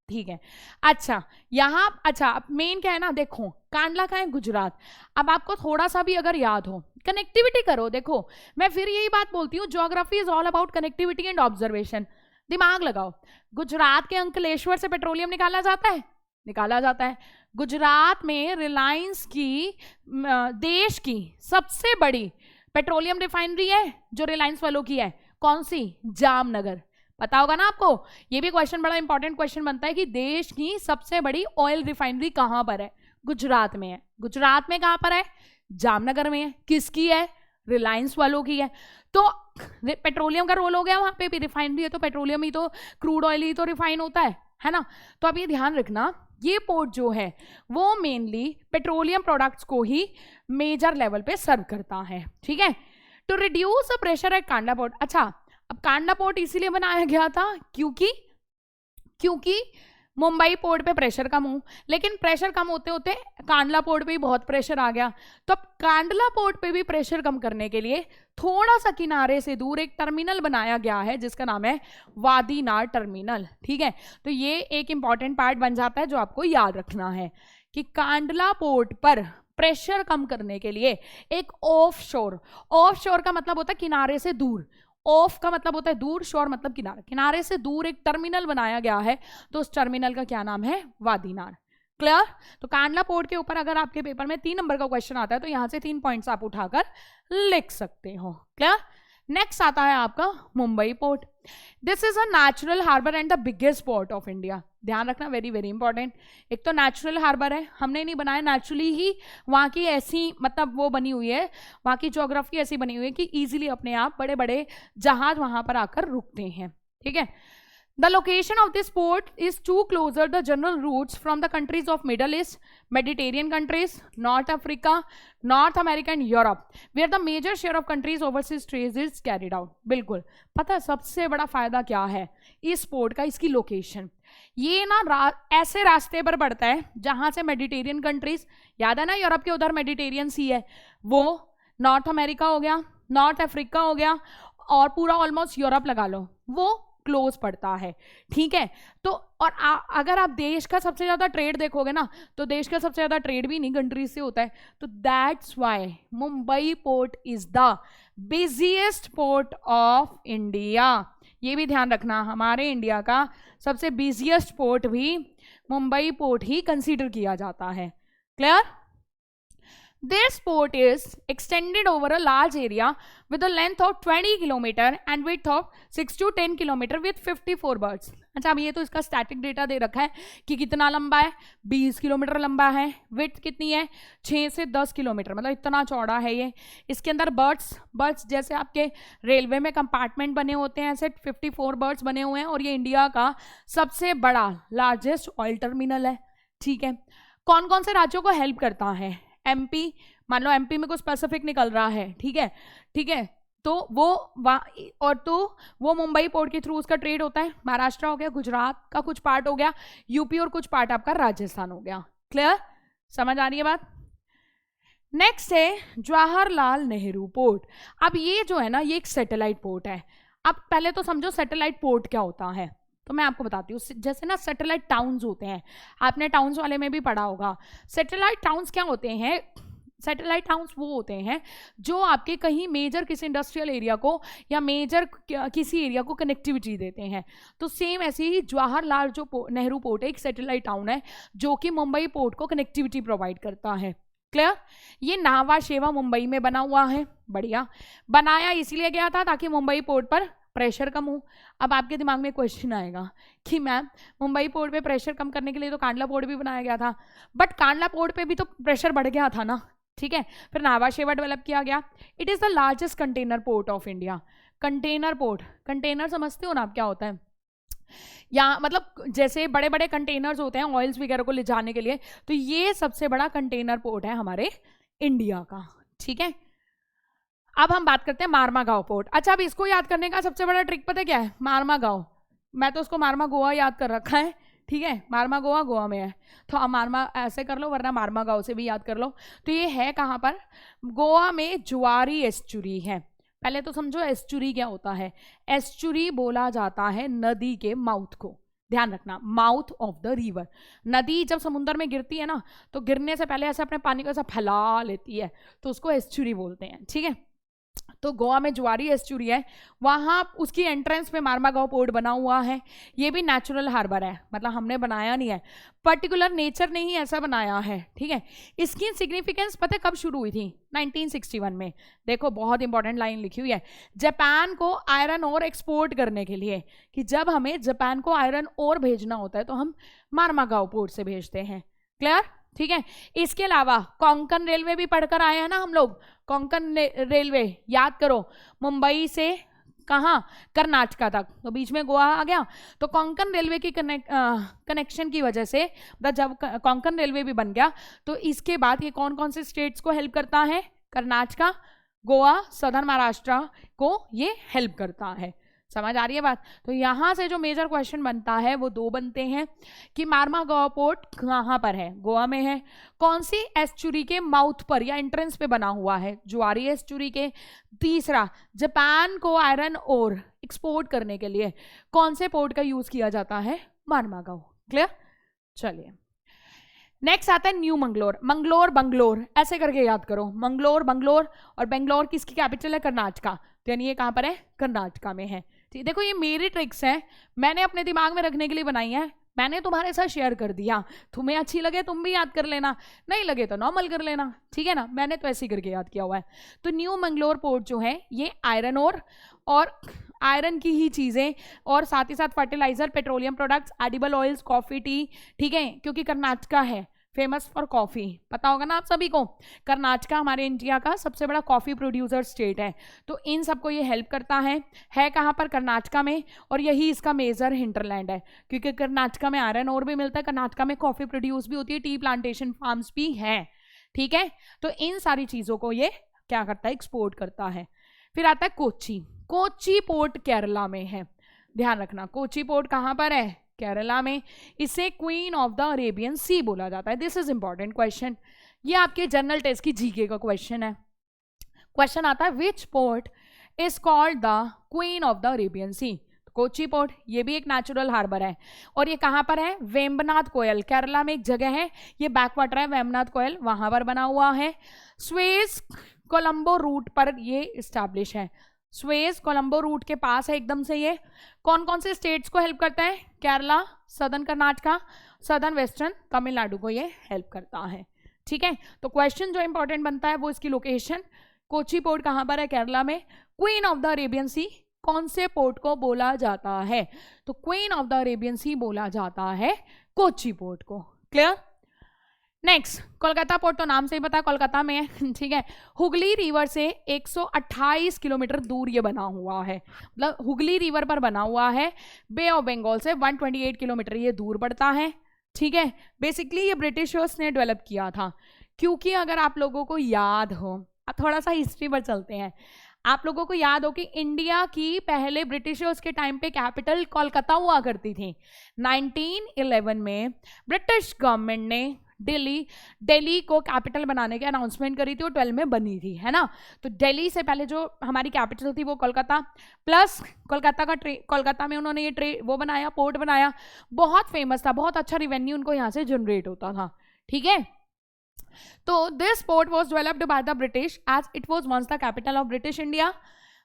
ठीक है। अच्छा यहाँ, अच्छा अब मेन क्या है ना, देखो कांडला का है गुजरात। अब आपको थोड़ा सा भी अगर याद हो, कनेक्टिविटी करो। देखो मैं फिर यही बात बोलती हूँ, geography is all about connectivity and observation. दिमाग लगाओ, गुजरात के अंकलेश्वर से पेट्रोलियम निकाला जाता है, निकाला जाता है। गुजरात में रिलायंस की, देश की सबसे बड़ी पेट्रोलियम रिफाइनरी है जो रिलायंस वालों की है, कौन सी, जामनगर। पता होगा ना आपको, ये भी क्वेश्चन बड़ा इंपॉर्टेंट क्वेश्चन बनता है कि देश की सबसे बड़ी ऑयल रिफाइनरी कहां पर है, गुजरात में है। गुजरात में कहां पर है, जामनगर में है। किसकी है, रिलायंस वालों की है। तो पेट्रोलियम का रोल हो गया, वहां पे भी रिफाइनरी है तो पेट्रोलियम ही तो, क्रूड ऑयल ही तो रिफाइन होता है ना। तो अब ये ध्यान रखना, ये पोर्ट जो है वो मेनली पेट्रोलियम प्रोडक्ट्स को ही मेजर लेवल पे सर्व करता है, ठीक है। To reduce the pressure at Kandla port. अच्छा, अब कांडला पोर्ट इसीलिए बनाया गया था क्योंकि मुंबई पोर्ट पे प्रेशर कम हो, लेकिन प्रेशर कम होते होते कांडला पोर्ट पे भी बहुत प्रेशर आ गया। तो अब कांडला पोर्ट पे भी प्रेशर कम करने के लिए थोड़ा सा किनारे से दूर एक टर्मिनल बनाया गया है जिसका नाम है वादीनार टर्मिनल, ठीक है। तो ये एक इंपॉर्टेंट पार्ट बन जाता है जो आपको याद रखना है कि कांडला पोर्ट पर प्रेशर कम करने के लिए एक ऑफ शोर का मतलब होता है किनारे से दूर, ऑफ का मतलब होता है दूर, शोर मतलब किनारे, किनारे से दूर एक टर्मिनल बनाया गया है, तो उस टर्मिनल का क्या नाम है, वादीनार। क्लियर? तो कांडला पोर्ट के ऊपर अगर आपके पेपर में 3 नंबर का क्वेश्चन आता है तो यहां से 3 पॉइंट्स आप उठाकर लिख सकते हो। क्लियर? नेक्स्ट आता है आपका Mumbai port. This is a natural harbour and the biggest port of India. ध्यान रखना, वेरी वेरी इंपॉर्टेंट। एक तो नेचुरल हार्बर है, हमने नहीं बनाया, नेचुरली ही वहाँ की ऐसी मतलब वो बनी हुई है, वहाँ की ज्योग्राफी ऐसी बनी हुई है कि इजीली अपने आप बड़े बड़े जहाज वहाँ पर आकर रुकते हैं, ठीक है। The location of this port is to closer the general routes from the countries of Middle East, Mediterranean countries, North Africa, North America and Europe, where the major share of countries overseas trade is carried out. बिल्कुल पता है सबसे बड़ा फायदा क्या है इस port का, इसकी लोकेशन। ये ना ऐसे रास्ते पर पड़ता है जहां से मेडिटेरियन कंट्रीज, याद है ना यूरोप के उधर मेडिटेरियन सी है, वो नॉर्थ अमेरिका हो गया, नॉर्थ अफ्रीका हो गया और पूरा ऑलमोस्ट यूरोप लगा लो, वो क्लोज पड़ता है, ठीक है। तो और अगर आप देश का सबसे ज्यादा ट्रेड देखोगे ना तो देश का सबसे ज्यादा ट्रेड भी इन्हीं कंट्रीज से होता है। तो that's why Mumbai port is the busiest port of India. ये भी ध्यान रखना, हमारे इंडिया का सबसे बिजिएस्ट पोर्ट भी मुंबई पोर्ट ही कंसीडर किया जाता है। Clear? This port is extended over a large area with a length of 20 km and width of 6 to 10 km with 54 berths. अच्छा, अब ये तो इसका स्टैटिक डेटा दे रखा है कि कितना लंबा है, 20 किलोमीटर लंबा है। विड्थ कितनी है, 6 से 10 किलोमीटर, मतलब इतना चौड़ा है ये। इसके अंदर बर्ड्स जैसे आपके रेलवे में कंपार्टमेंट बने होते हैं, ऐसे 54 बर्ड्स बने हुए हैं। और ये इंडिया का सबसे बड़ा लार्जेस्ट ऑयल टर्मिनल है। ठीक है, कौन कौन से राज्यों को हेल्प करता है, एमपी, मान लो एमपी में कुछ स्पेसिफिक निकल रहा है, ठीक है, ठीक है, तो वो मुंबई पोर्ट के थ्रू उसका ट्रेड होता है। महाराष्ट्र हो गया, गुजरात का कुछ पार्ट हो गया, यूपी और कुछ पार्ट आपका राजस्थान हो गया। क्लियर, समझ आ रही है बात। नेक्स्ट है जवाहरलाल नेहरू पोर्ट। अब ये जो है ना, ये एक सैटेलाइट पोर्ट है। अब पहले तो समझो सैटेलाइट पोर्ट क्या होता है, तो मैं आपको बताती हूँ। जैसे ना सैटेलाइट टाउन्स होते हैं, आपने टाउन्स वाले में भी पढ़ा होगा। सैटेलाइट टाउन्स क्या होते हैं, सैटेलाइट टाउन्स वो होते हैं जो आपके कहीं मेजर किसी इंडस्ट्रियल एरिया को या मेजर किसी एरिया को कनेक्टिविटी देते हैं। तो सेम ऐसे ही जवाहरलाल जो नेहरू पोर्ट है, एक सैटेलाइट टाउन है जो कि मुंबई पोर्ट को कनेक्टिविटी प्रोवाइड करता है। क्लियर, ये नावा शेवा मुंबई में बना हुआ है। बढ़िया, बनाया इसीलिए गया था ताकि मुंबई पोर्ट पर प्रेशर कम हो। अब आपके दिमाग में क्वेश्चन आएगा कि मैम मुंबई पोर्ट पे प्रेशर कम करने के लिए तो कांडला पोर्ट भी बनाया गया था, बट कांडला पोर्ट पे भी तो प्रेशर बढ़ गया था ना। ठीक है, फिर नावा शेवा डेवलप किया गया। It is the largest container port of India. Container port, container समझते हो ना आप क्या होता है, या मतलब जैसे बड़े बड़े कंटेनर्स होते हैं ऑयल्स वगैरह को ले जाने के लिए, तो ये सबसे बड़ा कंटेनर पोर्ट है हमारे इंडिया का। ठीक है, अब हम बात करते हैं मारमागांव पोर्ट। अच्छा, अब इसको याद करने का सबसे बड़ा ट्रिक पता है क्या है, मारमागांव। मैं तो उसको मारमा गोवा याद कर रखा है। ठीक है, मारमा गोवा में है, तो अब मारमा ऐसे कर लो, वरना मारमागांव से भी याद कर लो। तो ये है कहाँ पर, गोवा में जुआरी एस्चुरी है। पहले तो समझो एस्चुरी क्या होता है। एस्चुरी बोला जाता है नदी के माउथ को, ध्यान रखना, माउथ ऑफ द रिवर। नदी जब समुद्र में गिरती है ना, तो गिरने से पहले ऐसे अपने पानी को ऐसा फैला लेती है, तो उसको एस्चुरी बोलते हैं। ठीक है, तो गोवा में जुआरी एस्चुरी है, वहाँ उसकी एंट्रेंस पे मारमागांव पोर्ट बना हुआ है। ये भी नेचुरल हार्बर है, मतलब हमने बनाया नहीं है, पर्टिकुलर नेचर ने ही ऐसा बनाया है। ठीक है, इसकी सिग्निफिकेंस पता है कब शुरू हुई थी, 1961 में। देखो बहुत इंपॉर्टेंट लाइन लिखी हुई है, जापान को आयरन ओर एक्सपोर्ट करने के लिए, कि जब हमें जापान को आयरन ओर भेजना होता है तो हम मारमागांव पोर्ट से भेजते हैं। क्लियर, ठीक है। इसके अलावा कोंकण रेलवे भी पढ़कर आए हैं ना हम लोग। कोंकण रेलवे याद करो, मुंबई से कहाँ, कर्नाटका तक, तो बीच में गोवा आ गया। तो कोंकण रेलवे की कनेक्शन की वजह से, जब कोंकण रेलवे भी बन गया, तो इसके बाद ये कौन कौन से स्टेट्स को हेल्प करता है, कर्नाटका, गोवा, सदर्न महाराष्ट्र को ये हेल्प करता है। समझ आ रही है बात। तो यहाँ से जो मेजर क्वेश्चन बनता है वो दो बनते हैं कि मारमागांव पोर्ट कहाँ पर है, गोवा में है, कौन सी एस्चुरी के माउथ पर या एंट्रेंस पे बना हुआ है, जुआरी एस्चुरी के। तीसरा, जापान को आयरन ओर एक्सपोर्ट करने के लिए कौन से पोर्ट का यूज किया जाता है, मारमागांव। क्लियर, चलिए नेक्स्ट आता है न्यू मंगलोर। मंगलोर बंगलोर ऐसे करके याद करो, मंगलोर बंगलोर, और बेंगलोर किसकी कैपिटल है, कर्नाटका। तो यानी ये कहाँ पर है, कर्नाटका में है। ठीक, देखो ये मेरी ट्रिक्स हैं, मैंने अपने दिमाग में रखने के लिए बनाई है, मैंने तुम्हारे साथ शेयर कर दिया। तुम्हें अच्छी लगे तुम भी याद कर लेना, नहीं लगे तो नॉर्मल कर लेना। ठीक है ना, मैंने तो ऐसे ही करके याद किया हुआ है। तो न्यू मंगलोर पोर्ट जो है ये आयरन ओर और आयरन की ही चीज़ें, और साथ ही साथ fertilizer, petroleum products, edible oils, coffee, tea. ठीक है, क्योंकि कर्नाटका है फेमस फॉर कॉफ़ी, पता होगा ना आप सभी को। कर्नाटका हमारे इंडिया का सबसे बड़ा कॉफ़ी प्रोड्यूसर स्टेट है, तो इन सबको ये हेल्प करता है कहाँ पर, कर्नाटका में। और यही इसका मेजर हिंटरलैंड है, क्योंकि कर्नाटका में आयरन ओर भी मिलता है, कर्नाटका में कॉफ़ी प्रोड्यूस भी होती है, टी प्लांटेशन फार्म्स भी हैं। ठीक है, तो इन सारी चीज़ों को ये क्या करता है, एक्सपोर्ट करता है। फिर आता है कोच्चि। कोच्चि पोर्ट केरला में है, ध्यान रखना, कोच्चि पोर्ट कहाँ पर है, केरला में। इसे queen of the Arabian sea बोला जाता है। दिस इज इंपॉर्टेंट क्वेश्चन, ये आपके जनरल टेस्ट की जीके का क्वेश्चन है। क्वेश्चन आता है which port is called the queen of the Arabian sea. Kochi port ये भी एक नेचुरल हार्बर है, और ये कहाँ पर है, वेम्बनाथ कोयल, केरला में एक जगह है, ये बैक वाटर है वेम्बनाथ कोयल, वहां पर बना हुआ है। स्वेज कोलंबो रूट पर ये इस्टेब्लिश है, स्वेज कोलंबो रूट के पास है एकदम से। ये कौन कौन से स्टेट्स को हेल्प करता है, Kerala, southern Karnataka, southern western Tamil Nadu को ये हेल्प करता है। ठीक है, तो क्वेश्चन जो इंपॉर्टेंट बनता है वो इसकी लोकेशन, कोच्चि पोर्ट कहाँ पर है, केरला में, क्वीन ऑफ द अरेबियन सी कौन से पोर्ट को बोला जाता है? तो queen of the Arabian sea बोला जाता है कोच्चि पोर्ट को। क्लियर? नेक्स्ट, कोलकाता पोर्ट तो नाम से ही पता है कोलकाता में है, ठीक है। हुगली रिवर से 128 किलोमीटर दूर ये बना हुआ है, मतलब हुगली रिवर पर बना हुआ है। बे ऑफ बंगाल से 128 किलोमीटर ये दूर पड़ता है, ठीक है। बेसिकली ये ब्रिटिशर्स ने डेवलप किया था, क्योंकि अगर आप लोगों को याद हो, अब थोड़ा सा हिस्ट्री पर चलते हैं, आप लोगों को याद हो कि इंडिया की पहले ब्रिटिशर्स के टाइम पे कैपिटल कोलकाता हुआ करती थी। 1911 में ब्रिटिश गवर्नमेंट ने दिल्ली को कैपिटल बनाने की अनाउंसमेंट करी थी और 12 में बनी थी, है ना। तो दिल्ली से पहले जो हमारी कैपिटल थी वो कोलकाता, प्लस कोलकाता में उन्होंने ये वो बनाया, पोर्ट बनाया, बहुत फेमस था, बहुत अच्छा रिवेन्यू उनको यहाँ से जनरेट होता था, ठीक है। तो this port was developed by the British as it was once the capital of British India.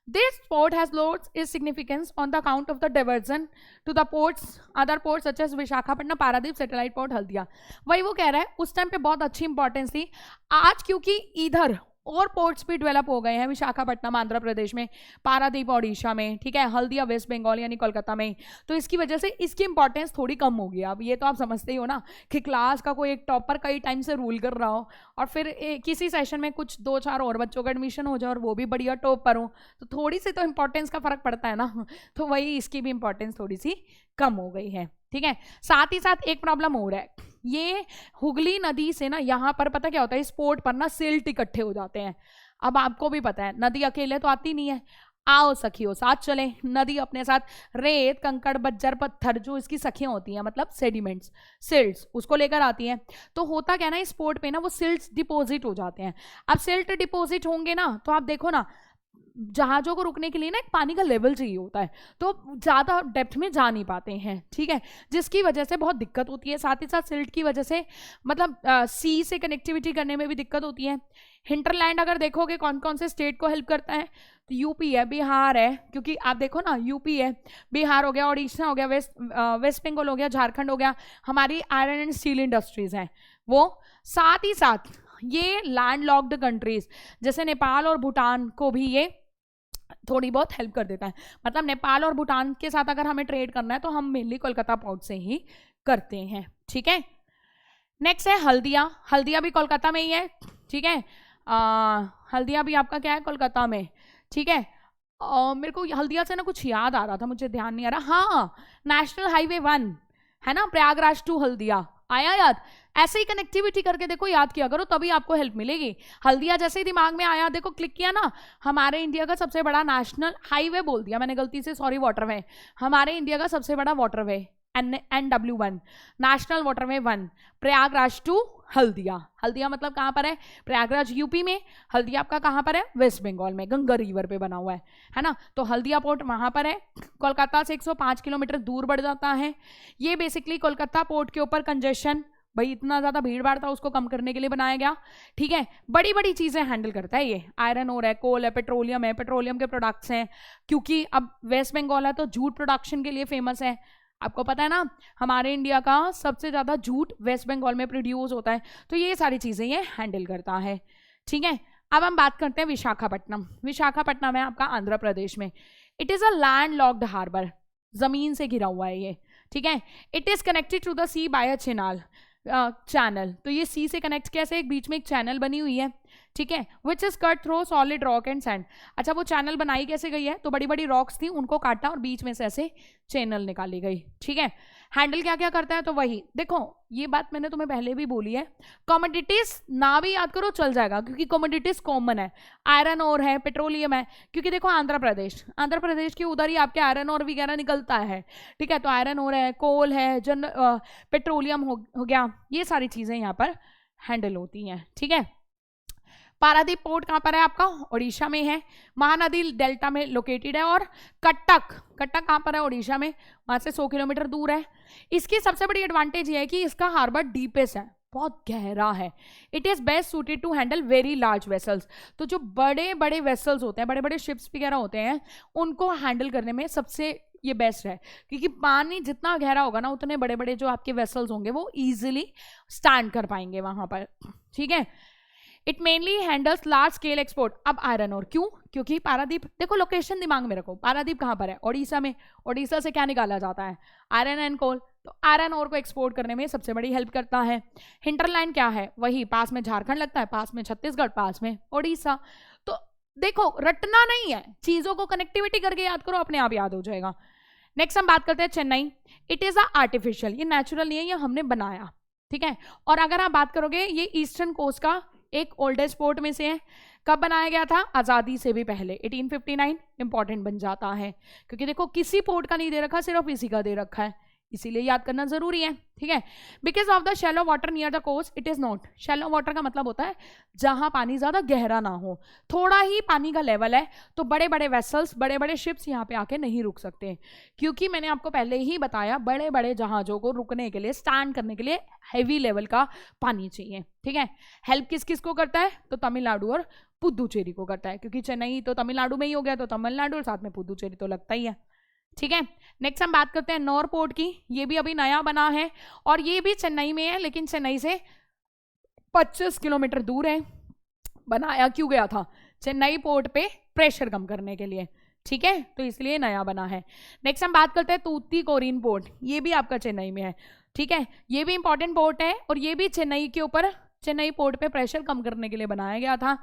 This port has lost its significance on the account of the diversion to the ports, other ports such as Visakhapatnam, Paradip, satellite port, Haldia. वही वो कह रहा है, उस time पे बहुत अच्छी importance थी। आज क्योंकि इधर और पोर्ट्स भी डेवलप हो गए हैं, विशाखापट्टनम आंध्र प्रदेश में, पारादीप ओडिशा में, ठीक है, हल्दिया वेस्ट बंगाल यानी कोलकाता में, तो इसकी वजह से इसकी इंपॉर्टेंस थोड़ी कम हो गई। अब ये तो आप समझते ही हो ना कि क्लास का कोई एक टॉपर कई टाइम से रूल कर रहा हो और फिर किसी सेशन में कुछ 2-4 और बच्चों का एडमिशन हो जाए और वो भी बढ़िया टॉपर हो, तो थोड़ी सी तो इंपॉर्टेंस का फर्क पड़ता है ना। तो वही इसकी भी इंपॉर्टेंस थोड़ी सी कम हो गई है, ठीक है। साथ ही साथ एक प्रॉब्लम हो रहा है, ये हुगली नदी से ना यहाँ पर पता क्या होता है, इस पोर्ट पर ना सिल्ट इकट्ठे हो जाते हैं। अब आपको भी पता है नदी अकेले तो आती नहीं है, आओ सखियों साथ चलें। नदी अपने साथ रेत, कंकड़, बज्जर, पत्थर, जो इसकी सखियां होती हैं, मतलब सेडिमेंट्स, सिल्ट्स, उसको लेकर आती हैं। तो होता क्या ना, इस पोर्ट पे ना वो सिल्ट्स डिपॉजिट हो जाते हैं। अब सिल्ट डिपॉजिट होंगे ना, तो आप देखो ना, जहाजों को रुकने के लिए ना एक पानी का लेवल चाहिए होता है, तो ज़्यादा डेप्थ में जा नहीं पाते हैं, ठीक है, जिसकी वजह से बहुत दिक्कत होती है। साथ ही साथ सिल्ट की वजह से मतलब सी से कनेक्टिविटी करने में भी दिक्कत होती है। हिंटरलैंड अगर देखोगे कौन कौन से स्टेट को हेल्प करता है, तो यूपी है, बिहार है, क्योंकि आप देखो ना, यूपी है, बिहार हो गया, उड़ीसा हो गया, वेस्ट बंगाल हो गया, झारखंड हो गया, हमारी आयरन एंड स्टील इंडस्ट्रीज हैं वो। साथ ही साथ ये लैंड लॉक्ड कंट्रीज जैसे नेपाल और भूटान को भी ये थोड़ी बहुत हेल्प कर देता है। मतलब नेपाल और भूटान के साथ अगर हमें ट्रेड करना है तो हम मेनली कोलकाता पोर्ट से ही करते हैं, ठीक है। नेक्स्ट है हल्दिया। हल्दिया भी कोलकाता में ही है, ठीक है। हल्दिया भी आपका क्या है, कोलकाता में, ठीक है। मेरे को हल्दिया से ना कुछ याद आ रहा था, मुझे ध्यान नहीं आ रहा। हाँ, नेशनल हाईवे 1 है ना, प्रयागराज टू हल्दिया, आया याद। ऐसे ही कनेक्टिविटी करके देखो, याद किया करो, तभी आपको हेल्प मिलेगी। हल्दिया जैसे ही दिमाग में आया, देखो क्लिक किया ना, हमारे इंडिया का सबसे बड़ा नेशनल हाईवे बोल दिया मैंने गलती से, सॉरी, वाटरवे, हमारे इंडिया का सबसे बड़ा waterway NW1, national waterway 1, Prayagraj to Haldia. Haldia मतलब कहाँ पर है, प्रयागराज यूपी में, हल्दिया आपका कहाँ पर है, वेस्ट बंगाल में, गंगा रिवर पे बना हुआ है ना। तो हल्दिया पोर्ट वहाँ पर है, कोलकाता से 105 किलोमीटर दूर बढ़ जाता है। ये बेसिकली कोलकाता पोर्ट के ऊपर कंजेशन, भाई इतना ज़्यादा भीड़ भाड़ था, उसको कम करने के लिए बनाया गया, ठीक है। बड़ी बड़ी चीज़ें हैंडल करता है ये, आयरन ओर है, कोल है, पेट्रोलियम के प्रोडक्ट्स हैं, क्योंकि अब वेस्ट बंगाल है तो जूट प्रोडक्शन के लिए फेमस है। आपको पता है ना, हमारे इंडिया का सबसे ज़्यादा जूट वेस्ट बंगाल में प्रोड्यूस होता है, तो ये सारी चीज़ें ये हैंडल करता है, ठीक है। अब हम बात करते हैं विशाखापट्टनम। विशाखापट्टनम है आपका आंध्र प्रदेश में। It is a land locked harbour, ज़मीन से घिरा हुआ है ये, ठीक है। It is connected to the sea by a channel. तो ये सी से कनेक्ट कैसे, एक बीच में एक चैनल बनी हुई है, ठीक है, which is cut through solid rock and sand. अच्छा, वो चैनल बनाई कैसे गई है, तो बड़ी बड़ी रॉक्स थी, उनको काटा और बीच में से ऐसे चैनल निकाली गई, ठीक है। हैंडल क्या क्या करता है, तो वही देखो, ये बात मैंने तुम्हें पहले भी बोली है, कमोडिटीज ना भी याद करो चल जाएगा, क्योंकि कमोडिटीज कॉमन है, आयरन ओर है, पेट्रोलियम है, क्योंकि देखो आंध्र प्रदेश के उधर ही आपके आयरन ओर वगैरह निकलता है, ठीक है। तो आयरन ओर है, कोल है, पेट्रोलियम हो गया, ये सारी चीजें यहाँ पर हैंडल होती हैं, ठीक है। पारादीप पोर्ट कहाँ पर है आपका, ओडिशा में है, महानदी डेल्टा में लोकेटेड है। और कटक कहाँ पर है, ओडिशा में, वहाँ से 100 किलोमीटर दूर है। इसकी सबसे बड़ी एडवांटेज ये है कि इसका हार्बर डीपेस्ट है, बहुत गहरा है। It is best suited to handle very large vessels. तो जो बड़े बड़े वेसल्स होते हैं, बड़े बड़े शिप्स वगैरह होते हैं, उनको हैंडल करने में सबसे ये बेस्ट है, क्योंकि पानी जितना गहरा होगा ना, उतने बड़े बड़े जो आपके वेसल्स होंगे वो ईजिली स्टैंड कर पाएंगे वहाँ पर, ठीक है। It mainly handles large scale export. अब आयरन और क्यों? क्योंकि पारादीप, देखो लोकेशन दिमाग में रखो, पारादीप कहाँ पर है? ओडिशा में। ओडिशा से क्या निकाला जाता है? Iron and coal. तो आयरन और को एक्सपोर्ट करने में सबसे बड़ी हेल्प करता है। हिंटरलैंड क्या है? वही पास में झारखंड लगता है, पास में छत्तीसगढ़, पास में ओडिशा। तो देखो रटना नहीं है, चीजों को कनेक्टिविटी करके याद करो, अपने आप याद हो जाएगा। नेक्स्ट हम बात करते हैं चेन्नई। इट इज आर्टिफिशियल, ये नेचुरल नहीं है, ये हमने बनाया, ठीक है। और अगर आप बात करोगे, ये ईस्टर्न कोस्ट का एक ओल्डेस्ट पोर्ट में से है। कब बनाया गया था? आजादी से भी पहले, 1859। इंपॉर्टेंट बन जाता है क्योंकि देखो किसी पोर्ट का नहीं दे रखा, सिर्फ इसी का दे रखा है, इसीलिए याद करना जरूरी है, ठीक है। Because of the shallow water near the coast it is not. Shallow water का मतलब होता है जहां पानी ज्यादा गहरा ना हो, थोड़ा ही पानी का लेवल है, तो बड़े बड़े वेसल्स, बड़े बड़े शिप्स यहाँ पे आके नहीं रुक सकते, क्योंकि मैंने आपको पहले ही बताया बड़े बड़े जहाजों को रुकने के लिए, स्टैंड करने के लिए हैवी लेवल का पानी चाहिए, ठीक है। हेल्प किस किस को करता है? तो तमिलनाडु और पुदुचेरी को करता है, क्योंकि चेन्नई तो तमिलनाडु में ही हो गया, तो तमिलनाडु और साथ में पुदुचेरी तो लगता ही है, ठीक है। नेक्स्ट हम बात करते हैं नौर पोर्ट की। ये भी अभी नया बना है और ये भी चेन्नई में है, लेकिन चेन्नई से 25 किलोमीटर दूर है। बनाया क्यों गया था? चेन्नई पोर्ट पे प्रेशर कम करने के लिए, ठीक है, तो इसलिए नया बना है। नेक्स्ट हम बात करते हैं तूतीकोरिन पोर्ट। ये भी आपका चेन्नई में है, ठीक है। ये भी इंपॉर्टेंट पोर्ट है और ये भी चेन्नई के ऊपर, चेन्नई पोर्ट पे प्रेशर कम करने के लिए बनाया गया था।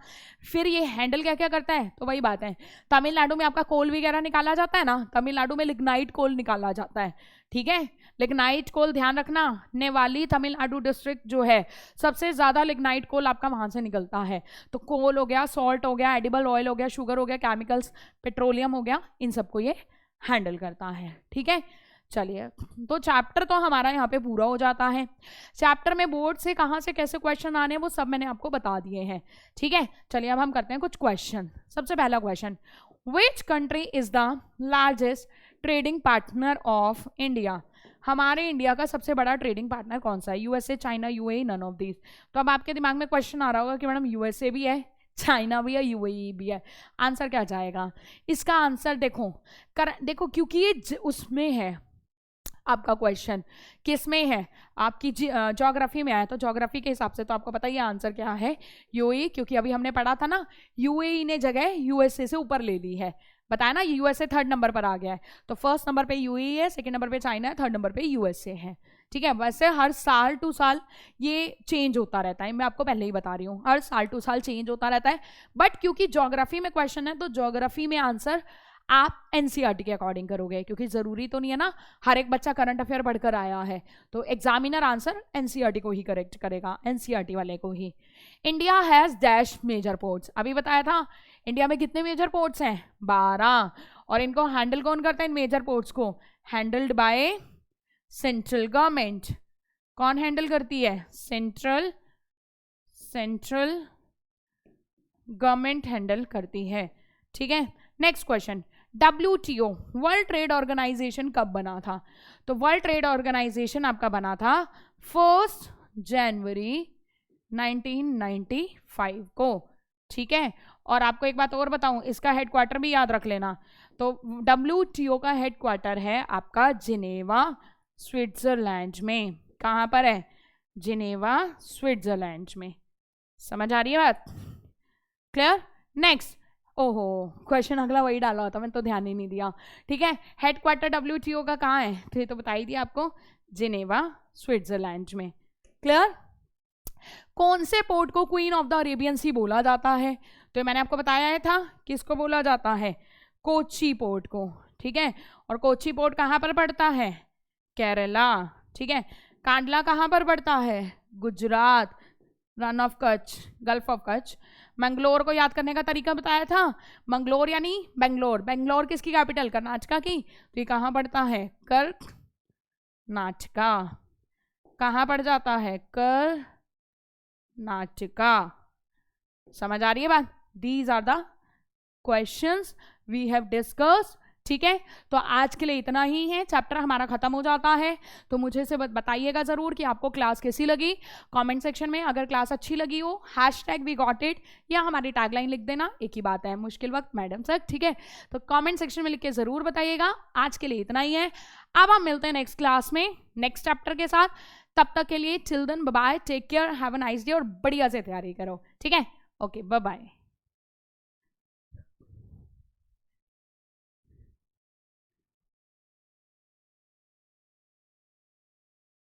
फिर ये हैंडल क्या क्या करता है? तो वही बात है, तमिलनाडु में आपका कोल वगैरह निकाला जाता है ना, तमिलनाडु में लिग्नाइट कोल निकाला जाता है, ठीक है। लिग्नाइट कोल ध्यान रखना, नेवाली तमिलनाडु डिस्ट्रिक्ट जो है, सबसे ज्यादा लिग्नाइट कोल आपका वहां से निकलता है। तो कोल हो गया, सॉल्ट हो गया, एडिबल ऑयल हो गया, शुगर हो गया, केमिकल्स, पेट्रोलियम हो गया, इन सबको ये हैंडल करता है, ठीक है। चलिए, तो चैप्टर तो हमारा यहाँ पे पूरा हो जाता है। चैप्टर में बोर्ड से कहाँ से कैसे क्वेश्चन आने हैं वो सब मैंने आपको बता दिए हैं, ठीक है। चलिए अब हम करते हैं कुछ क्वेश्चन। सबसे पहला question, which country is the largest trading partner of India? हमारे इंडिया का सबसे बड़ा ट्रेडिंग पार्टनर कौन सा है? USA, China, UAE, none of these. तो अब आपके दिमाग में क्वेश्चन आ रहा होगा कि मैडम यूएसए भी है, चाइना भी है, यूएई भी है, आंसर क्या जाएगा? इसका आंसर देखो क्योंकि ये उसमें है, आपका क्वेश्चन किस में है? आपकी ज्योग्राफी में आया, तो ज्योग्राफी के हिसाब से तो आपको पता ही आंसर क्या है, यूएई, क्योंकि अभी हमने पढ़ा था ना, यूएई ने जगह यूएसए से ऊपर ले ली है, बताया ना, यूएसए 3rd नंबर पर आ गया है। तो 1st नंबर पे यूएई है, 2nd नंबर पे चाइना है, 3rd नंबर पे यूएसए है, ठीक है। वैसे हर साल टू साल ये चेंज होता रहता है, मैं आपको पहले ही बता रही हूँ, हर साल टू साल चेंज होता रहता है। बट क्योंकि ज्योग्राफी में क्वेश्चन है, तो ज्योग्राफी में आंसर आप एनसीईआरटी के अकॉर्डिंग करोगे, क्योंकि जरूरी तो नहीं है ना हर एक बच्चा करंट अफेयर पढ़कर आया है, तो एग्जामिनर आंसर एनसीईआरटी को ही करेक्ट करेगा, एनसीईआरटी वाले को ही। India has dash major ports, अभी बताया था इंडिया में कितने मेजर पोर्ट्स हैं? 12। और इनको हैंडल कौन करता है? इन मेजर पोर्ट्स को हैंडल्ड बाय सेंट्रल गवर्नमेंट। कौन हैंडल करती है? सेंट्रल गवर्नमेंट हैंडल करती है, ठीक है। Next question, WTO world trade organization कब बना था? तो वर्ल्ड ट्रेड ऑर्गेनाइजेशन आपका बना था 1 जनवरी 1995 को, ठीक है। और आपको एक बात और बताऊं, इसका हेडक्वार्टर भी याद रख लेना। तो WTO का हेडक्वार्टर है आपका जिनेवा, स्विट्जरलैंड में। कहाँ पर है? जिनेवा, स्विट्जरलैंड में। समझ आ रही है बात? क्लियर? नेक्स्ट, ओहो क्वेश्चन अगला वही डाला होता, मैंने तो ध्यान ही नहीं दिया, ठीक है। हेडक्वार्टर WTO का कहाँ है? तो ये तो बता ही दिया आपको, जिनेवा, स्विट्जरलैंड में। क्लियर? कौन से पोर्ट को queen of the Arabian sea बोला जाता है? तो मैंने आपको बताया था किसको बोला जाता है, कोची पोर्ट को, ठीक है। और कोची पोर्ट कहाँ पर पड़ता है? केरला, ठीक है। कांडला कहाँ पर पड़ता है? Gujarat, run of Kutch, gulf of Kutch. Mangalore को याद करने का तरीका बताया था, मंगलोर यानी बेंगलोर। बेंगलोर किसकी कैपिटल? कर्नाटका की। तो ये कहाँ पड़ता है? कर्नाटका। कहाँ पड़ जाता है? कर्नाटका। समझ आ रही है बात? These are the questions we have discussed, ठीक है। तो आज के लिए इतना ही है, चैप्टर हमारा खत्म हो जाता है। तो मुझे से बताइएगा जरूर कि आपको क्लास कैसी लगी, कमेंट सेक्शन में। अगर क्लास अच्छी लगी हो #we got it या हमारी टैगलाइन लिख देना, एक ही बात है, मुश्किल वक्त मैडम सर, ठीक है। तो कमेंट सेक्शन में लिख के जरूर बताइएगा। आज के लिए इतना ही है, अब हम मिलते हैं नेक्स्ट क्लास में नेक्स्ट चैप्टर के साथ। तब तक के लिए till then bye bye, take care, have a nice day और बढ़िया से तैयारी करो, ठीक है? Okay, bye bye.